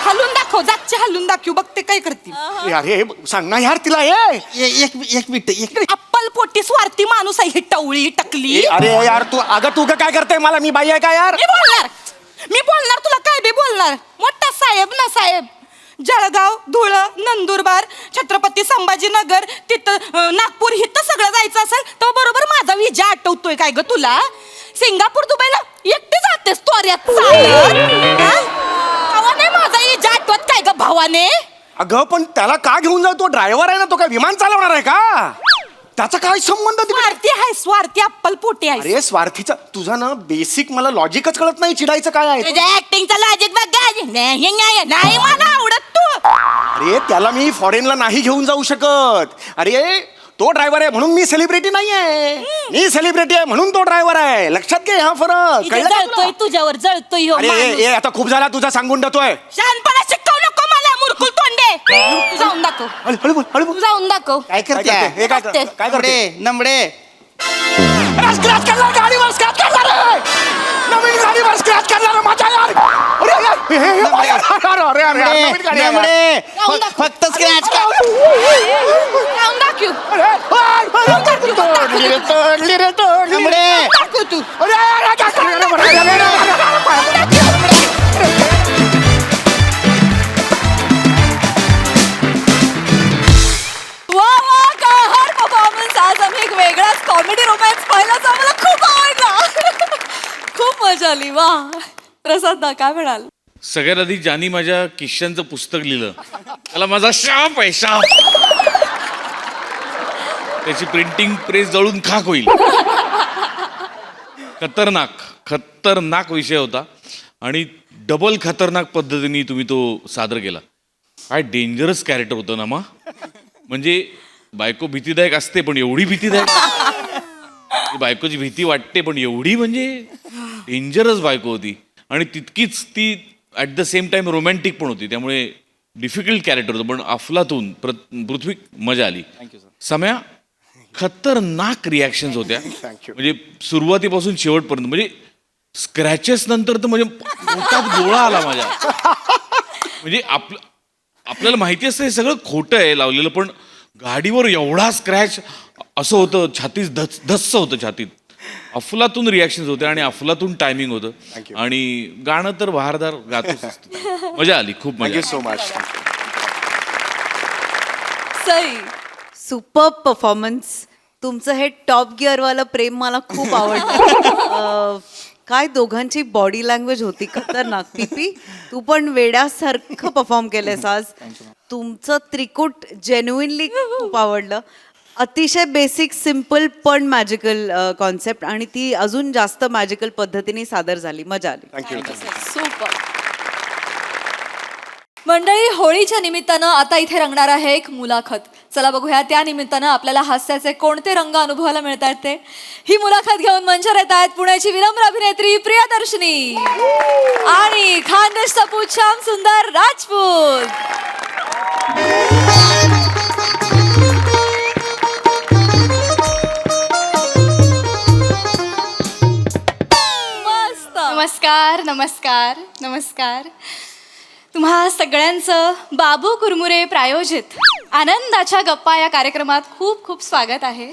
हलून दाखव जागची हलून दाखव बघते काय करते. यार हे सांग ना यार तिला. एक मिनिट एक अप्पल पोटी स्वार्थी माणूस आहे ही टवळी टकली. अरे यार तू काय करते. मला मी बाई आहे का यार. मी बोलणार तुला काय बी बोलणार. मोठा साहेब ना साहेब. जळगाव धुळं नंदुरबार छत्रपती संभाजीनगर तिथं नागपूर हिथं सगळं जायचं असेल तर बरोबर माझा विजा आठवतोय काय ग तुला. सिंगापूर दुबईला एकटी जातेस त्वऱ्यात भावाने माझा विजा आठवत काय ग भावाने. अगं पण त्याला का घेऊन जाऊ. तो ड्रायव्हर आहे ना. तो काय विमान चालवणार आहे का. त्याचा काय संबंध तिकडे. स्वार्थी आहे स्वार्थी अप्पल पोटी आहे. अरे स्वार्थीचा तुझा ना बेसिक मला लॉजिकच कळत नाही. चिडायचं काय आहे. तुझ्या ऍक्टिंगचा लॉजिक बघ. नाही मला आवडत तू. अरे त्याला मी फॉरेनला नाही घेऊन जाऊ शकत. अरे तो ड्रायव्हर आहे म्हणून मी सेलिब्रिटी नाही आहे. मी सेलिब्रिटी आहे म्हणून तो ड्रायव्हर आहे. लक्षात घे हा फरक. इथे कळलं का जळतोय तुला? तुझ्यावर जळतोय ह्यो अरे माणूस. आता खूप झाला तुझा. सांगून देतोय. शहाणपणा शिकवू नको मला मुरकुल तोंडे. तू जाऊन दाखव. हळू बोल, हळू बोल. तू जाऊन दाखव. काय काय करते करते? हे काय बघते. काय करते. नमडे स्क्रॅच करणार गाडीवर. स्क्रॅच करणार नवीन गाडीवर. स्क्रॅच करणार माझ्या यार. अरे नवीन गाडी आहे यार. जाऊन दाखव. फक्त स्क्रॅच जाऊन दाखव. तोडली रे, तोडली रे, तोडली रे. नमडे दाखव तू. अरे, काय करणार? परफॉर्मन्स. आज आम्ही एक वेगळाच कॉमेडी रोमॅन्स पाहिला जो आम्हाला खूप आवडला. खूप मजा आली. वा प्रसाद दा काय म्हणाल. सगळ्यात आधी ज्यांनी माझ्या किश्यांचं पुस्तक लिहिलं त्याला माझा शाप आहे. शाप. त्याची प्रिंटिंग प्रेस जळून खाक होईल. खतरनाक विषय होता आणि डबल खतरनाक पद्धतीने तुम्ही तो सादर केला. काय डेंजरस कॅरेक्टर होतं ना मा. म्हणजे बायको भीतीदायक असते पण एवढी भीतीदायक, बायकोची भीती वाटते पण एवढी म्हणजे डेंजरस बायको होती. आणि तितकीच ती at the same time romantic पण होती. त्यामुळे डिफिकल्ट कॅरेक्टर होतं. पण अफलातून पृथ्वी मजा आली. सम्या खतरनाक रिॲक्शन्स होत्या. म्हणजे सुरुवातीपासून शेवटपर्यंत. म्हणजे स्क्रॅचेस नंतर तर म्हणजे पोटात गोळा आला माझ्या. म्हणजे आपल्याला माहिती असतं हे सगळं खोटं आहे लावलेलं, पण गाडीवर एवढा स्क्रॅच असं होतं, छातीत धस्स होतं छातीत. अफलातून रिॲक्शन्स होते आणि अफलातून टायमिंग होतं. आणि गाणं तर बहारदार गातच असतं. मजा आली, खूप मजा. So much. Sai, super performance. तुमचं हे टॉप गिअरवालं प्रेम मला खूप आवडलं. काय दोघांची बॉडी लँग्वेज होती खतरनाक. पीपी, तू पण वेड्यासारखं परफॉर्म केलंयस आज. तुमचं त्रिकूट जेन्युइनली खूप आवडलं. अतिशय बेसिक सिम्पल पण मॅजिकल कॉन्सेप्ट, आणि ती अजून जास्त मॅजिकल पद्धतीने सादर झाली. मजा आली. थँक्यू. सुपर. मंडळी, होळीच्या निमित्तानं आता इथे रंगणार आहे एक मुलाखत. चला बघूया त्या निमित्तानं आपल्याला हास्याचे कोणते रंग अनुभवायला मिळतात ते. ही मुलाखत घेऊन मंचावर येत आहेत पुण्याची विनम्र अभिनेत्री प्रियदर्शनी आणि खानदेश सपूत श्याम सुंदर राजपूत. मस्त. नमस्कार नमस्कार नमस्कार. तुम्हा सगळ्यांचं बाबू कुरमुरे प्रायोजित आनंदाच्या गप्पा या कार्यक्रमात खूप खूप स्वागत आहे.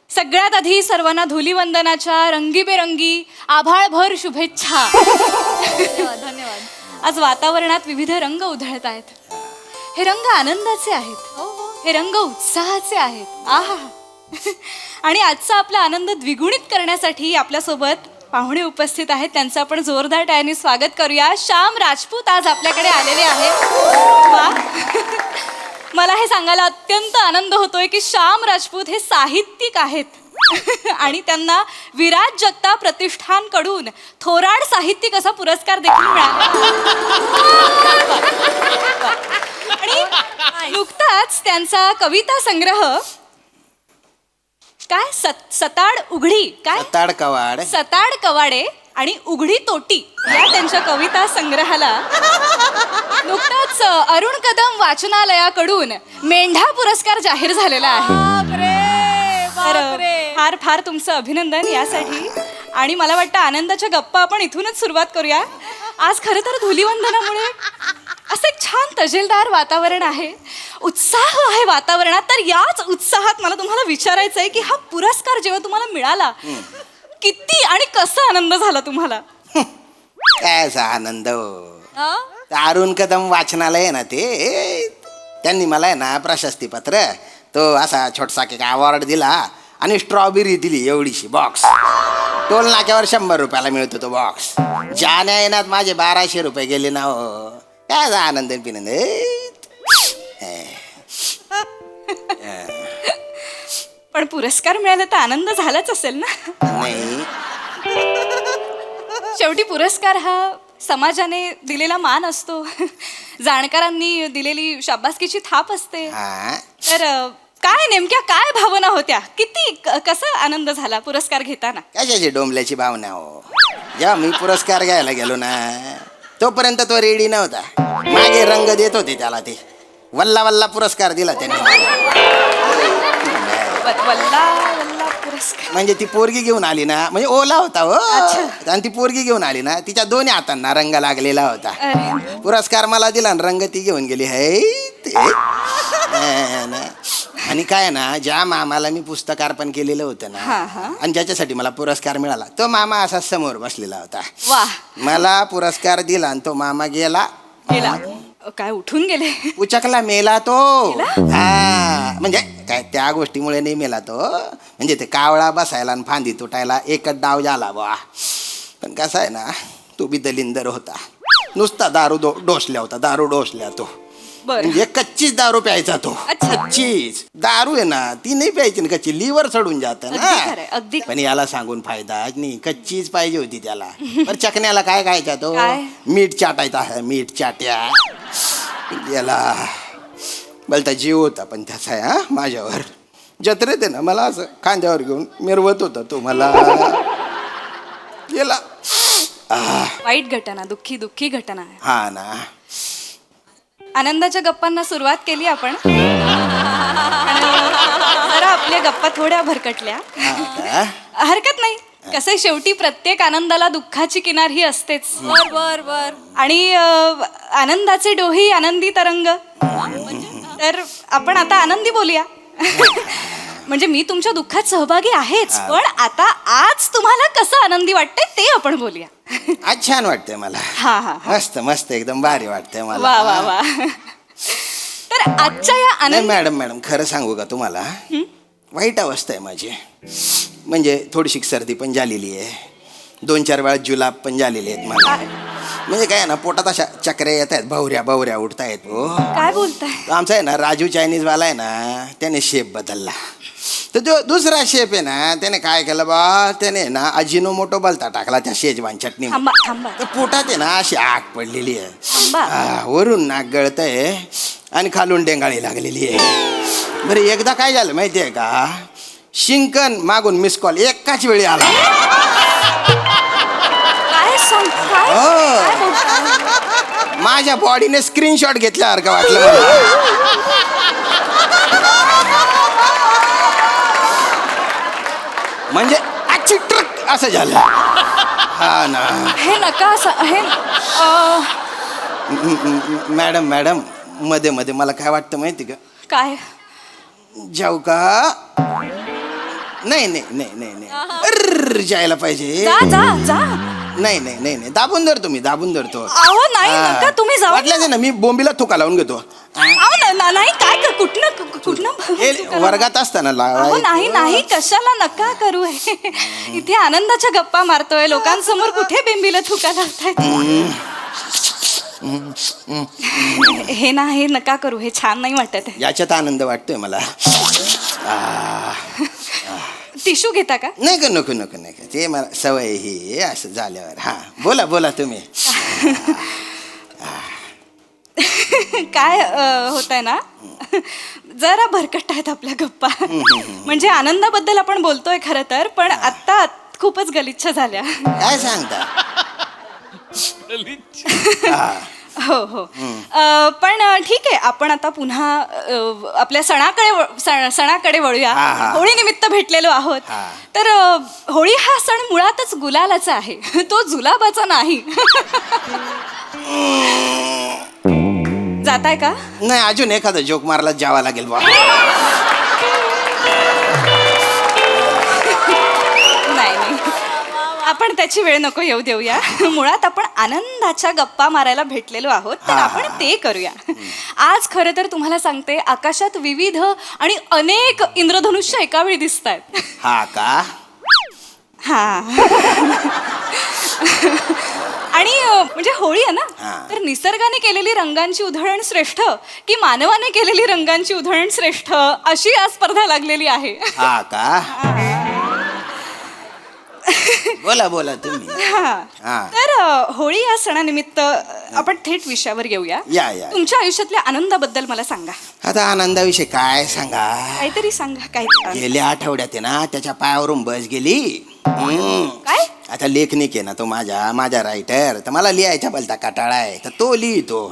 सगळ्यात आधी सर्वांना धुलीवंदनाच्या रंगीबेरंगी आभाळभर शुभेच्छा. धन्यवाद धन्यवाद. आज वातावरणात विविध रंग उधळत आहेत. हे रंग आनंदाचे आहेत, हे रंग उत्साहाचे आहेत. आहा. आणि आजचा आपला आनंद द्विगुणित करण्यासाठी आपल्यासोबत पाहुणे उपस्थित आहेत. त्यांचं आपण जोरदार टाळ्यांनी स्वागत करूया. श्याम राजपूत आज आपल्याकडे आलेले आहेत. वा. मला हे सांगायला अत्यंत आनंद होतोय की श्याम राजपूत हे साहित्यिक आहेत आणि त्यांना विराज जगताप प्रतिष्ठानकडून थोराड साहित्यिक असा पुरस्कार देखील मिळाला. आणि नुकताच त्यांचा कविता संग्रह काय सताड उघडी काय सताड कवाडे आणि उघडी तोटी या त्यांच्या कविता संग्रहाला नुकताच अरुण कदम वाचनालयाकडून मेंढा पुरस्कार जाहीर झालेला आहे. तर फार फार तुमचं अभिनंदन यासाठी. आणि मला वाटतं आनंदाच्या गप्पा आपण इथूनच सुरुवात करूया. आज खरं तर धुलीवंदनामुळे असं एक छान तजेलदार वातावरण आहे, उत्साह आहे वातावरणात. तर याच उत्साहात मला तुम्हाला विचारायचं आहे की हा पुरस्कार जेव्हा तुम्हाला मिळाला किती आणि कसा आनंद झाला तुम्हाला? काय आनंद. अरुण कदम वाचनालय आहे ना, ते त्यांनी मला आहे ना प्रशस्तीपत्र, तो असा छोटासा एक अवॉर्ड दिला आणि स्ट्रॉबेरी दिली एवढीशी बॉक्स. टोल नाक्यावर 100 रुपयाला मिळतो तो बॉक्स. जाण्या येण्यात माझे 1200 रुपये गेले ना. हो काय आनंद पिनंद. पण पुरस्कार मिळाला तर आनंद झालाच असेल ना? नाही, शेवटी पुरस्कार हा समाजाने दिलेला मान असतो, जाणकारांनी दिलेली शाबासकीची थाप असते. तर काय नेमक्या काय भावना होत्या? किती कसा आनंद झाला पुरस्कार घेताना? कशाची डोंबल्याची भावना हो. जेव्हा मी पुरस्कार घ्यायला गेलो ना तोपर्यंत तो रेडी नव्हता. मागे रंग देत होते त्याला. ते वल्ला वल्ला पुरस्कार दिला त्यांनी. वल्ला वल्ला पुरस्कार म्हणजे ती पोरगी घेऊन आली ना, म्हणजे ओला होता हो. आणि ती पोरगी घेऊन आली ना, तिच्या दोन्ही हातांना रंग लागलेला होता. पुरस्कार मला दिला आणि रंग ती घेऊन गेली. आणि काय ना, ज्या मामाला मी पुस्तक अर्पण केलेलं होतं ना आणि ज्याच्यासाठी मला पुरस्कार मिळाला, तो मामा असा समोर बसलेला होता. मला पुरस्कार दिला आणि तो मामा गेला. काय उठून गेले? उचकला मेला तो. हा म्हणजे काय त्या गोष्टीमुळे नाही मेला तो. म्हणजे ते कावळा बसायला आणि फांदी तुटायला एकच डाव झाला बा. पण कसा आहे ना, तो बी दलिंदर होता. नुसता दारू डोसल्या होता, दारू डोसल्या तो. बरं. म्हणजे कच्चीच दारू प्यायचा तो. अच्छा. कच्चीच दारू आहे ना ती नाही प्यायची ना, कच्ची लिव्हर सडून जात अगदी ना. खरंय, अगदी पण याला सांगून फायदा नाही, कच्चीच पाहिजे होती त्याला. पण चकण्याला काय खायचा तो? काय? मीठ चाटायचा आहे, मीठ चाट्या. याला बोलता जीव होता पण त्याचा आहे हा माझ्यावर. जत्रेत आहे ना मला असं खांद्यावर घेऊन मिरवत होता तो मला. गेला. वाईट घटना, दुःखी दुःखी घटना आहे. हा ना. आनंदाच्या गप्पांना सुरुवात केली आपण. आणि जरा आपल्या गप्पा थोड्या भरकटल्या. का? हरकत नाही. कसं शेवटी प्रत्येक आनंदाला दुःखाची किनार ही असतेच. बर बर बर. आणि आनंदाचे डोही आनंदी तरंग. तर आपण आता आनंदी बोलूया. म्हणजे मी तुमच्या दुःखात सहभागी आहेच, पण आता आज तुम्हाला कसं आनंदी वाटतंय ते आपण बोलूया. आज छान वाटतंय मला. हा हा. मस्त मस्त एकदम भारी वाटतंय मला. वा वा वा. तर आजच्या या नाही आनंद मॅडम खरं सांगू का तुम्हाला, वाईट अवस्था आहे माझी. म्हणजे थोडीशी सर्दी पण झालेली आहे, 2-4 वेळा जुलाब पण झालेले आहेत मला. म्हणजे काय ना पोटात अशा चक्र्या येत आहेत, भावऱ्या उठत आहेत. हो काय बोलताय? आमचा आहे ना राजू चायनीजवाला आहे ना, त्याने शेप बदलला. तर जो दुसरा शेप आहे ना त्याने काय केलं बा, त्याने ना अजिनोमोटो बलता टाकला त्या शेजवान चटणी. थांबा थांबा तर पोटात आहे ना अशी आग पडलेली आहे. थांबा. वरून नाक गळतंय आणि खालून डेंगाळी लागलेली आहे. बरं एकदा काय झालं माहिती आहे का, शिंकन मागून मिस कॉल एकाच वेळी आला. काय सांग काय काय बोलताय? माझ्या बॉडीने स्क्रीनशॉट घेतल्यासारखं वाटलं मला. म्हणजे आजची ट्रक असं झालं. हा ना. हे नका हे मॅडम मध्ये मध्ये मला काय वाटतं माहिती का, काय जाऊ का? नाही अर्र, जायला पाहिजे. जा जा जा. नाही दाबून धरतो मी, दाबून धरतो. अहो नाही नका, तुम्ही जाऊ. वाटलं ना मी बोंबीला थुका लावून घेतो. अहो नाही काय कुठनं वर्गात असताना अहो नाही कशाला नका करू. इथे आनंदाच्या गप्पा मारतोय, लोकांसमोर कुठे बेंबीला थुका लावतायत. हे नका करू, हे छान नाही वाटत आहे. याच्यात आनंद वाटतोय मला. टिश्यू घेता का? नाही नको ते मला सवय ही असं झाल्यावर. हा बोला तुम्ही. काय होत आहे ना, जरा भरकट आहेत आपल्या गप्पा. म्हणजे आनंदाबद्दल आपण बोलतोय खरं तर, पण आता खूपच गलिच्छ झाल्या. काय सांगता? हो पण ठीक आहे, आपण आता पुन्हा आपल्या सणाकडे वळूया. होळी निमित्त भेटलेलो आहोत. तर होळी हा सण मुळातच गुलालाचा आहे, तो जुलाबाचा नाही. जाताय का? नाही अजून एखादा जोक मारला जावा लागेल बा. नाही आपण त्याची वेळ नको येऊ देऊया. मुळात आपण आनंदाच्या गप्पा मारायला भेटलेलो आहोत, तर आपण ते करूया. आज खरं तर तुम्हाला सांगते, आकाशात विविध आणि अनेक इंद्रधनुष्य एका वेळी दिसत आहेत. हा का? हा. आणि म्हणजे होळी आहे ना, तर निसर्गाने केलेली रंगांची उधळण श्रेष्ठ की मानवाने केलेली रंगांची उधळण श्रेष्ठ, अशी आज स्पर्धा लागलेली आहे. हा का? बोला तुम्ही. तर होळी या सणानिमित्त आपण थेट विषयावर येऊया. या. तुमच्या आयुष्यातल्या आनंदाबद्दल मला सांगा. आता आनंदाविषयी काय सांगा, काहीतरी सांगा. काय गेल्या आठवड्यात आहे ना त्याच्या पायावरून बस गेली. काय? आता लेखनिक आहे ना तो माझा रायटर, तर मला लिहायचा बोलता कटाळा आहे, तर तो लिहितो.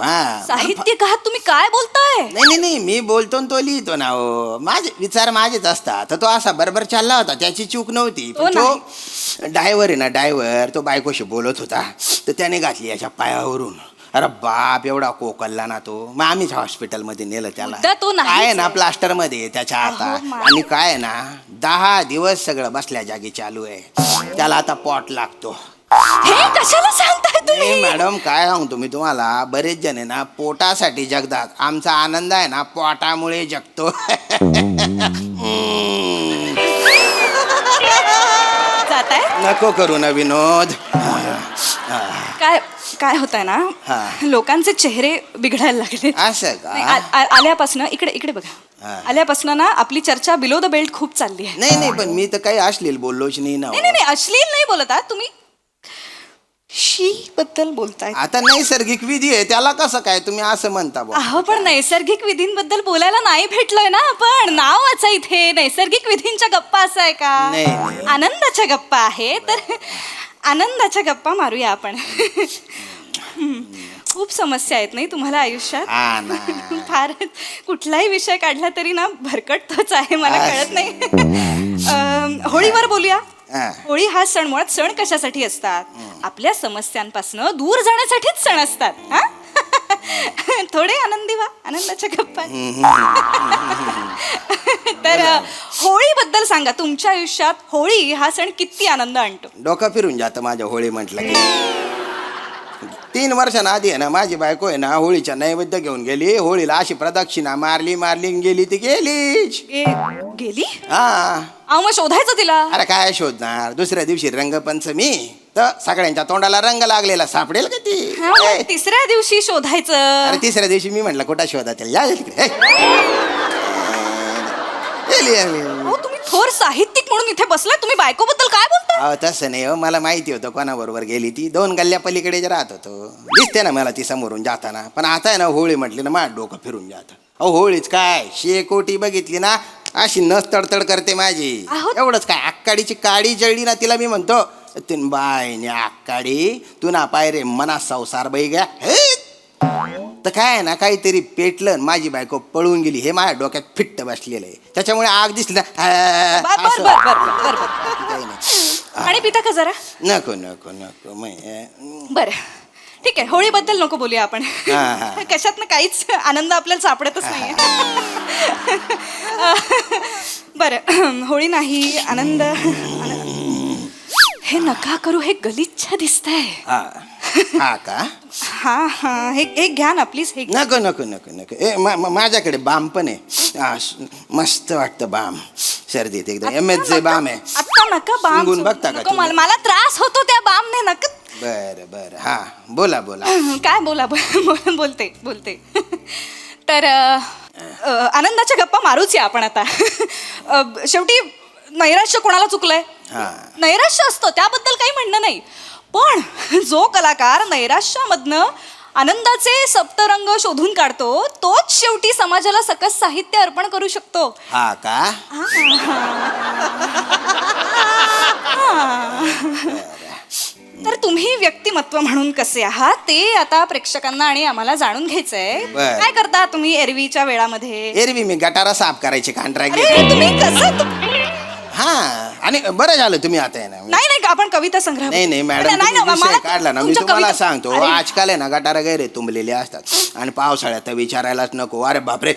साहित्यिक आहात तुम्ही, काय बोलताय? नाही मी बोलतो तो लिहितो ना. हो माझे विचार माझेच असतात. तर तो असा बरोबर चालला होता, त्याची चूक नव्हती. पण तो ड्रायव्हर आहे ना, ड्रायव्हर तो बायकोशी बोलत होता, तर त्याने घातली याच्या पायावरून. अरे बाप, एवढा कोकलला ना तो. मग आम्हीच हॉस्पिटलमध्ये नेलं त्याला. काय आहे ना प्लास्टर मध्ये त्याच्या हातात. आणि काय आहे ना 10 दिवस सगळं बसल्या जागी चालू आहे. त्याला आता पॉट लागतो. हे कशाला सांगताय तुम्ही? मॅडम काय सांगतो मी तुम्हाला, बरेच जण आहे ना पोटासाठी जगतात. आमचा आनंद आहे ना पोटामुळे जगतो. जाताय? नको करू ना विनोद. काय होत आहे ना, हा. लोकांचे चेहरे बिघडायला लागले. असं का? आल्यापासनं इकडे बघा, आल्यापासनं ना आपली चर्चा बिलो द बेल्ट खूप चालली आहे. नाही पण मी तर काही अश्लील बोललोच नाही ना. नाही अश्लील नाही बोलत आहात तुम्ही, शी बद्दल बोलताय. आता नैसर्गिक विधी आहे त्याला कसं काय तुम्ही असं म्हणता बुवा? अहो पण नैसर्गिक विधींबद्दल बोलायला नाही भेटलोय ना आपण. नाव वाचा इथे, नैसर्गिक विधींच्या गप्पा असं आहे का? नाही. आनंदाच्या गप्पा आहे, तर आनंदाच्या गप्पा मारूया आपण. खूप समस्या आहेत नाही तुम्हाला आयुष्यात? हा ना. फार कुठलाही विषय काढला तरी ना भरकटतोच आहे, मला कळत नाही. होळीवर बोलूया. हा. होळी हा सण, मुळात सण कशासाठी असतात? आपल्या समस्यांपासून दूर जाण्यासाठीच सण असतात. हा थोडे आनंदी व्हा, आनंदाच्या गप्पा. तर होळीबद्दल सांगा, तुमच्या आयुष्यात होळी हा सण किती आनंद आणतो? डोकं फिरून जातं माझ्या होळी म्हटलं की. 3 वर्षांना आधी आहे ना माझी बायको आहे ना होळीच्या नैवेद्य घेऊन गेली. होळीला अशी प्रदक्षिणा मारली गेली ती गेलीच. गेली? हा. अहो मग शोधायचं तिला. अरे काय शोधणार, दुसऱ्या दिवशी रंगपंचमी तर सगळ्यांच्या तोंडाला रंग लागलेला, सापडेल का ती? हा, मग तिसऱ्या दिवशी शोधायचं. अरे तिसऱ्या दिवशी मी म्हटलं कुठं शोधा त्याला, या तिकडे. गेली. अहो तुम्ही थोर साहित्यिक म्हणून इथे बसलाय, तुम्ही बायकोबद्दल काय बोलताय? अहो तसं नाही हो, मला माहिती होतं कोणाबरोबर गेली ती. 2 गल्ल्या पलीकडे जे राहत होतो, दिसते ना मला ती समोरून जाताना. पण आता आहे ना होळी म्हटली ना माझं डोकं फिरून जातं. अहो होळीच काय, शेकोटी बघितली ना अशी नस तडतड करते माझी. एवढंच काय, आक्काडीची काडी जळली ना तिला मी म्हणतो, तीन बायने आक्काडी तू ना पाय रे मना संसार बाई गया. तर काय आहे ना काहीतरी पेटलं, माझी बायको पळून गेली. हे माझ्या डोक्यात फिट्ट बसलेलं आहे. त्याच्यामुळे आग दिसली ना असं. काही नाही. आणि पिता का जरा? नको बरं ठीक आहे, होळीबद्दल नको बोलूया आपण. कशात ना काहीच आनंद आपल्याला सापडतच नाहीये. बरं होळी नाही, आनंद. हे नका करू, हे गलिच्छ दिसतंय. हा का? हा हे घ्या ना प्लीज. हे नको. माझ्याकडे बाम पण आहे, मस्त वाटतं बाम. सर्दीत एकदम MHJ बाम आहे. आता नका बाम शिंगून बघता का नको, मला त्रास होतो त्या बामने. नका. बरं हा बोला. काय बोलते. तर आनंदाच्या गप्पा मारूच या आपण आता. शेवटी नैराश्य कोणाला चुकलंय? नैराश्य असतं, त्याबद्दल काही म्हणणं नाही. पण जो कलाकार नैराश्यामधनं आनंदाचे सप्तरंग शोधून काढतो, तोच शेवटी समाजाला सकस साहित्य अर्पण करू शकतो. हा का? तर तुम्ही व्यक्तिमत्व म्हणून कसे आहात ते आता प्रेक्षकांना आणि आम्हाला जाणून घ्यायचंय. काय करता तुम्ही एरवीच्या वेळामध्ये? एरवी मी गटारा साफ करायचे कॉन्ट्रॅक्ट. तुम्ही कसं? हा आणि बरं झालं तुम्ही आता आहे ना. नाही आपण कविता संग्रह. नाही मॅडम, विषय काढला ना. मी तुम्हाला सांगतो, आजकाल आहे ना गटारा गैरे तुंबलेले असतात आणि पावसाळ्यात तर विचारायलाच नको. अरे बापरे,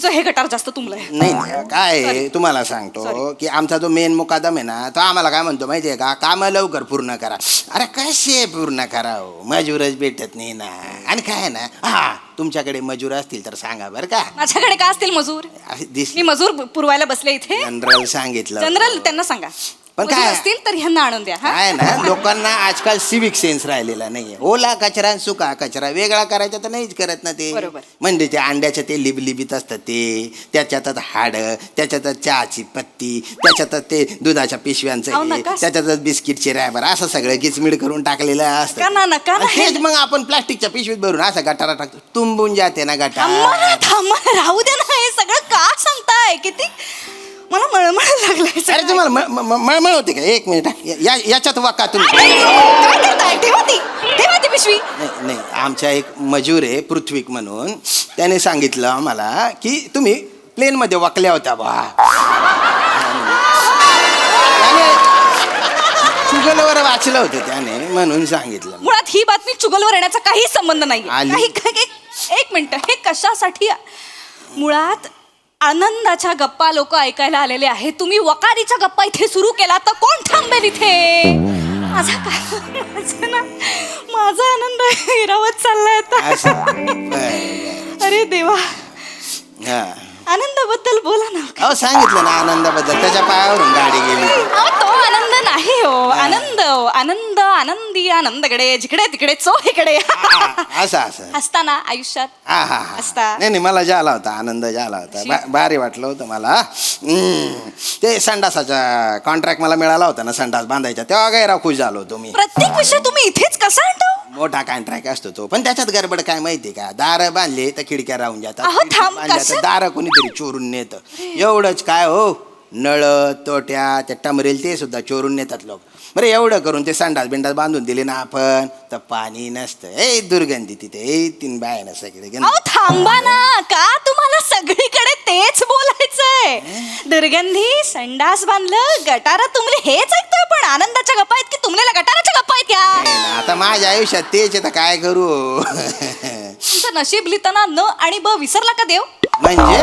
हे गटार जास्त तुंबलंय. नाही काय तुम्हाला सांगतो की आमचा जो मेन मुकादम आहे ना, तो आम्हाला काय म्हणतो माहितीये का, काम लवकर पूर्ण करा. अरे कसे पूर्ण करा हो, मजूरच भेटत नाही ना. आणि काय आहे ना, हा तुमच्याकडे मजूर असतील तर सांगा बरं का. माझ्याकडे का असतील मजूर? मी मजूर पुरवायला बसले इथे. जनरल सांगितलं. जनरल त्यांना सांगा, पण मजूर काय असतील तर ह्यांना आणून द्या. काय ना, लोकांना आजकाल सिविक सेन्स राहिलेला नाहीये. ओला कचरा आणि सुका कचरा वेगळा करायचा तर नाहीच करत ना ते. बरोबर. म्हणजे ते अंड्याच्या ते लिबलिबीत असतं ते, त्याच्यातच हाड, त्याच्यातच चहाची पत्ती, त्याच्यातच ते दुधाच्या पिशव्यांचं, त्याच्यातच बिस्किटचे रॅबर, असं सगळं किचमिड करून टाकलेलं असतं. नका. तेच मग आपण प्लास्टिकच्या पिशवीत भरून असा गटारा टाकतो, तुंबून जाते ना गटार. थांबा, राहू दे ना. हे सगळं का सांगताय? किती मला मळमळ लागलाय. अरे तुम्हाला मळमळ होते का? 1 मिनिट, याच्यात वाका तुम्ही. काय करताय? ठेवा ती पिशवी. नाही आमच्या एक मजूर आहे पृथ्वीक म्हणून, त्याने सांगितलं आम्हाला की तुम्ही प्लेन मध्ये वाकल्या होत्या बा. चुगलवर वाचलं होतं त्याने, म्हणून सांगितलं. मुळात ही बातमी चुगलवर येण्याचा काही संबंध नाही. एक मिनिट, हे कशासाठी? मुळात आनंदाच्या गप्पा लोक ऐकायला आलेले आहेत. तुम्ही वकारीच्या गप्पा इथे सुरू केला तर कोण थांबेल इथे? माझा आनंद हिरावत चाललाय आता. अरे देवा, आनंदाबद्दल बोला ना. सांगितलं ना आनंदाबद्दल, त्याच्या पायावरून गाडी गेली. तो आनंद नाही हो, आनंद हो, आनंद, आनंदी, आनंदकडे जिकडे तिकडे चोहीकडे. असं असं असताना आयुष्यात हा हा हा. असता. नाही मला झाला होता आनंद झाला होता भारी वाटलं होतं मला. ते संडासाचा कॉन्ट्रॅक्ट मला मिळाला होता ना संडास बांधायचा तेव्हा गैरा खुश झालो होतो मी. प्रत्येक विषय तुम्ही इथेच कसा आणतो? मोठा कॉन्ट्रॅक्ट असतो तो पण त्याच्यात गडबड काय माहिती का दार बांधले तर खिडक्या राहून जातात अहो, खिडक्या थांब, बांधल्या तर कसं? दार कोणीतरी चोरून नेतं एवढंच काय हो. नळ तोट्या त्या टमरेल ते सुद्धा चोरून नेतात लोक. बरं एवढं करून ते संडास बिंडास बांधून दिले ना आपण तर पाणी नसतं. ए दुर्गंधी तिथे तीन बाया सगळे गंध. अहो थांबा ना, का तुम्हाला सगळीकडे तेच बोलायचंय? दुर्गंधी, संडास बांधलं, गटारा तुमले हेच ऐकतोय, पण आनंदाच्या गप्पा आहेत की तुमलेला गटाराच्या गप्पा आहेत या? आता माझ्या आयुष्यात तेच आहे तर काय करू. तुमचं नशीब लिहिताना न आणि ब विसरला का देव? म्हणजे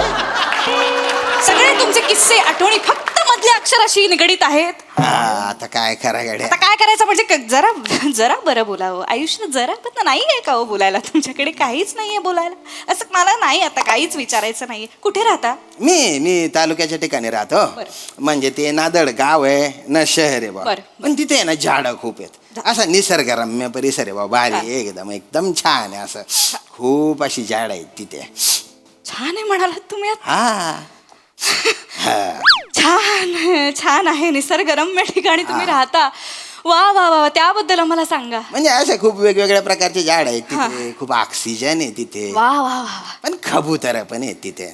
सगळे तुमचे किस्से आठवणी फक्त मधल्या अक्षराशी निगडीत आहेत. आता काय करा गड्या. आता काय करायचं म्हणजे जरा जरा बरं बोलावं. आयुष्य जरा पण नाही आहे का हो बोलायला? तुमच्याकडे काहीच नाहीये बोलायला. असं मला नाही आता काहीच विचारायचं नाहीये. कुठे राहता? मी तालुक्याच्या ठिकाणी राहतो. म्हणजे ते नादड गाव आहे ना शहर आहे बा. बरं. पण तिथे आहे ना झाडं खूप आहेत. असा निसर्गरम्य परिसर आहे बा. भारी एकदम एकदम छान आहे असं. खूप अशी झाड आहेत तिथे. छान आहे म्हणालात तुम्ही आता. हा छान छान आहे, निसर्गरम्य ठिकाणी तुम्ही राहता. वा वा वा, त्याबद्दल आम्हाला सांगा. म्हणजे असे खूप वेगवेगळ्या प्रकारचे झाड आहेत तिथे. खूप ऑक्सिजन आहे तिथे. वा वा वा. पण कबूतर पण आहेत तिथे.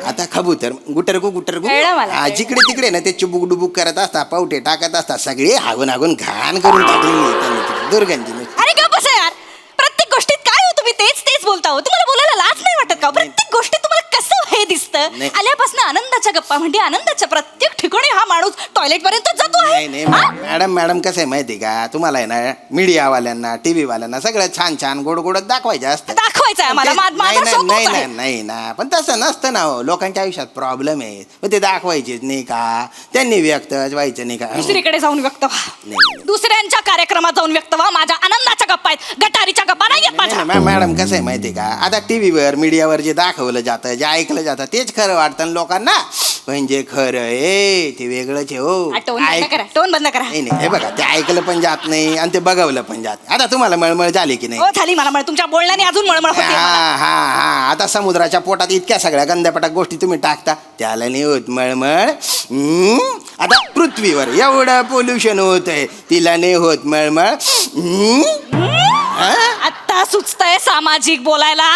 आता कबूतर गुटरगु कळलं मला, कळलं. जिकडे तिकडे ना ते चुबुक डुबुक करत असतात पावटे टाकत असतात सगळे हागून हागून घाण करून टाकलेली त्यांनी तिथे दुर्गंधी. अरे का बसा यार, प्रत्येक गोष्टीत काय हो तुम्ही तेच तेच बोलता हो. तुम्हाला बोलायला लाज नाही वाटत का? प्रत्येक गोष्टीत तुम्हाला कसं हे दिसतं? नाही. आल्यापासून आनंदाच्या गप्पा म्हणजे आनंदाच्या प्रत्येक ठिकाणी हा माणूस टॉयलेट पर्यंत जातो आहे. नाही नाही मॅडम कसं आहे माहिती का तुम्हाला आहे ना मीडियावाल्यांना टीव्ही वाल्यांना सगळं छान छान गोड गोड दाखवायचं असतं. दाखवायचं आहे आम्हाला. नाही माझा नाही स्वतःच आहे. नाही ना पण तसं नसतं ना हो. लोकांच्या आयुष्यात प्रॉब्लेम आहे पण ते दाखवायचेच नाही का. त्यांनी व्यक्त व्हायचं नाही का. दुसरीकडे जाऊन व्यक्त व्हा. नाही. दुसऱ्यांच्या कार्यक्रमात जाऊन व्यक्त व्हा. माझ्या आनंदाच्या गप्पा आहेत, गटारीच्या गप्पा नाही आहेत माझ्या. मॅडम कसं आहे माहिती का आता टीव्हीवर मीडियावर जे दाखवलं जातं जे ऐकलं जातं तेच खरं वाटतं ना लोकांना. म्हणजे खरं आहे ते वेगळंच आहे हो. टोन बंद करा, टोन बंद करा. नाही हे बघा ते ऐकलं पण जात नाही आणि ते बघवलं पण जात. आता तुम्हाला मळमळ झाली की नाही. हो झाली मला तुमच्या बोलण्याने अजून मळमळ होते मला. हा आता समुद्राच्या पोटात इतक्या सगळ्या गंध्यापटाक गोष्टी तुम्ही टाकता त्याला नाही होत मळमळ. आता पृथ्वीवर एवढं पोल्युशन होत आहे तिला नाही होत मळमळ. आता सुचतंय सामाजिक बोलायला.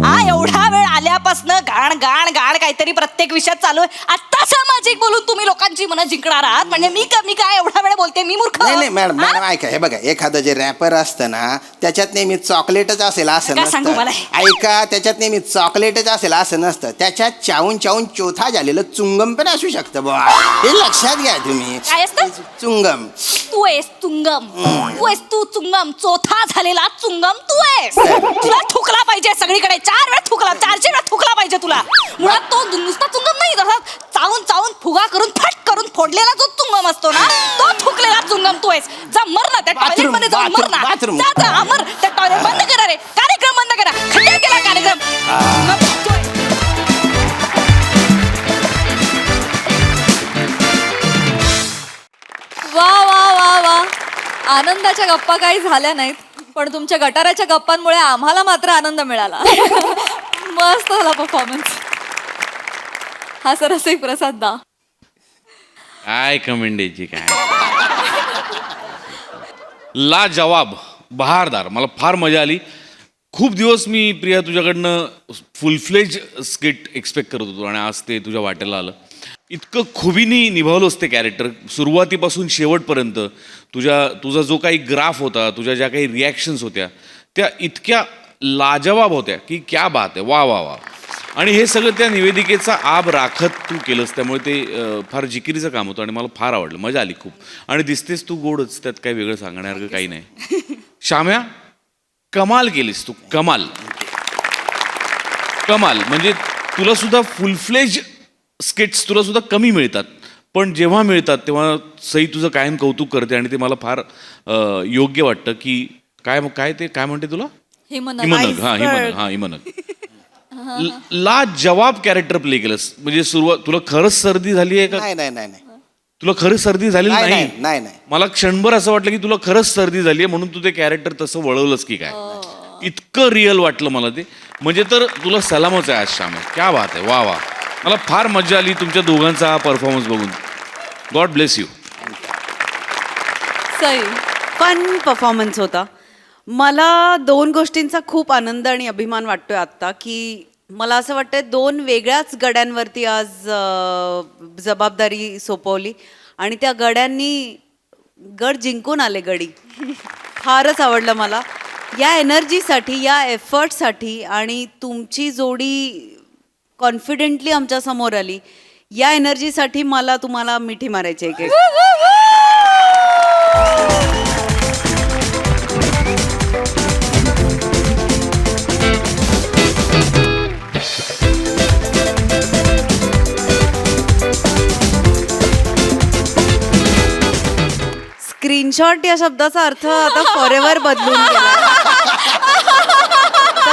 हा एवढा वेळ आल्यापासून गाण गाण गाण काहीतरी प्रत्येक विषयात चालू आहे. आता सामाजिक बोलून तुम्ही लोकांची मनं जिंकणार आहात म्हणजे मी काय एवढा वेळ बोलते? मी मूर्ख? नाही मॅडम ऐका हे बघा एखादं जे रॅपर असतं ना त्याच्यात नेहमी चॉकलेटच असेल असं नका सांगू नसतं. मला. ऐका त्याच्यात नेहमी चॉकलेटच असेल असं नसतं. त्याच्यात चावून चावून चोथा झालेलं चुंगम पण असू शकतं बा. हे लक्षात घ्या तुम्ही. काय असतं? चुंगम. तू आहेस तुंगम. तू आहेस तू चुंगम. चौथा झालेला चुंगम तू आहेस. तुला थुकला पाहिजे सगळीकडे. 4 वेळा थुकला, 400 वेळा थुकला पाहिजे तुला. मुळात तो नुसता चुंगम नाही, तसा चावून चावून फुगा करून फट करून फोडलेला जो चुंगम असतो ना तो थुकलेला चुंगम तू आहेस. जा मर ना त्या टॉयलेट मध्ये जाऊन मर ना. बाथरूम. जा अमर त्या टॉयलेट बंद करा रे. कार्यक्रम बंद करा. खड्डा केला कार्यक्रम. वा वा वा वा, आनंदाच्या गप्पा काही झाल्या नाहीत पण तुमच्या गटाराच्या गप्पांमुळे आम्हाला मात्र आनंद मिळाला. मस्त झाला परफॉर्मन्स. हा सर रसिक प्रसाद दा. काय कमेंट द्यायची काय. ला जवाब बहारदार. मला फार मजा आली. खूप दिवस मी प्रिया तुझ्याकडनं फुल फ्लेज स्किट एक्सपेक्ट करत होतो आणि आज ते तुझ्या वाटेला आलं. इतकं खुबीनी निभावलंच ते कॅरेक्टर सुरुवातीपासून शेवटपर्यंत. तुझा जो काही ग्राफ होता तुझ्या ज्या काही रिॲक्शन्स होत्या त्या इतक्या लाजवाब होत्या की क्या बात आहे. वा वा वा. आणि हे सगळं त्या निवेदिकेचा आब राखत तू केलंस त्यामुळे ते फार जिकिरीचं काम होतं आणि मला फार आवडलं. मजा आली खूप. आणि दिसतेस तू गोडच त्यात काही वेगळं सांगण्यासारखं काही नाही. श्याम्या कमाल केलीस तू. कमाल कमाल. म्हणजे तुला सुद्धा फुल फ्लेज स्किट्स तुला सुद्धा कमी मिळतात पण जेव्हा मिळतात तेव्हा सई तुझं कायम कौतुक करते आणि ते मला फार योग्य वाटतं की काय ते काय म्हणते तुला हिमनग. हिमनग. ला जवाब कॅरेक्टर प्ले केलंस. म्हणजे सुरुवात तुला खरंच सर्दी झाली आहे का? नाही तुला खरंच सर्दी झाली नाही, नाही नाही, नाही. मला क्षणभर असं वाटलं की तुला खरंच सर्दी झाली आहे म्हणून तू ते कॅरेक्टर तसं वळवलंस की काय इतकं रिअल वाटलं मला ते. म्हणजे तर तुला सलामच आहे आज श्यामे. क्या बात आहे, वा वा. मला फार मजा आली तुमच्या दोघांचा हा परफॉर्मन्स बघून. God bless you. Sai fun performance होता. मला 2 गोष्टींचा खूप आनंद आणि अभिमान वाटतोय आत्ता, की मला असं वाटतंय 2 वेगळ्याच गड्यांवरती आज जबाबदारी सोपवली आणि त्या गड्यांनी गड जिंकून आले गडी. फारच आवडलं मला या एनर्जीसाठी, या एफर्टसाठी. आणि तुमची जोडी कॉन्फिडेंटली आमच्या समोर आली या एनर्जीसाठी मला तुम्हाला मिठी मारायची आहे. स्क्रीनशॉट या शब्दाचा अर्थ आता फॉरएव्हर बदलून गेला.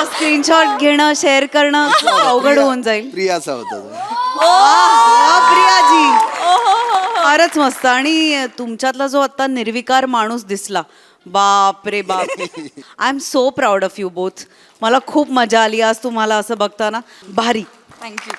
स्क्रीनशॉट घेणं, शेअर करणं अवघड होऊन जाईल. प्रियाचा होता तो. प्रियाजी फारच मस्त. आणि तुमच्यातला जो आता निर्विकार माणूस दिसला, बाप रे बाप. I am so proud of you both. मला खूप मजा आली आज तुम्हाला असं बघताना. भारी. थँक्यू.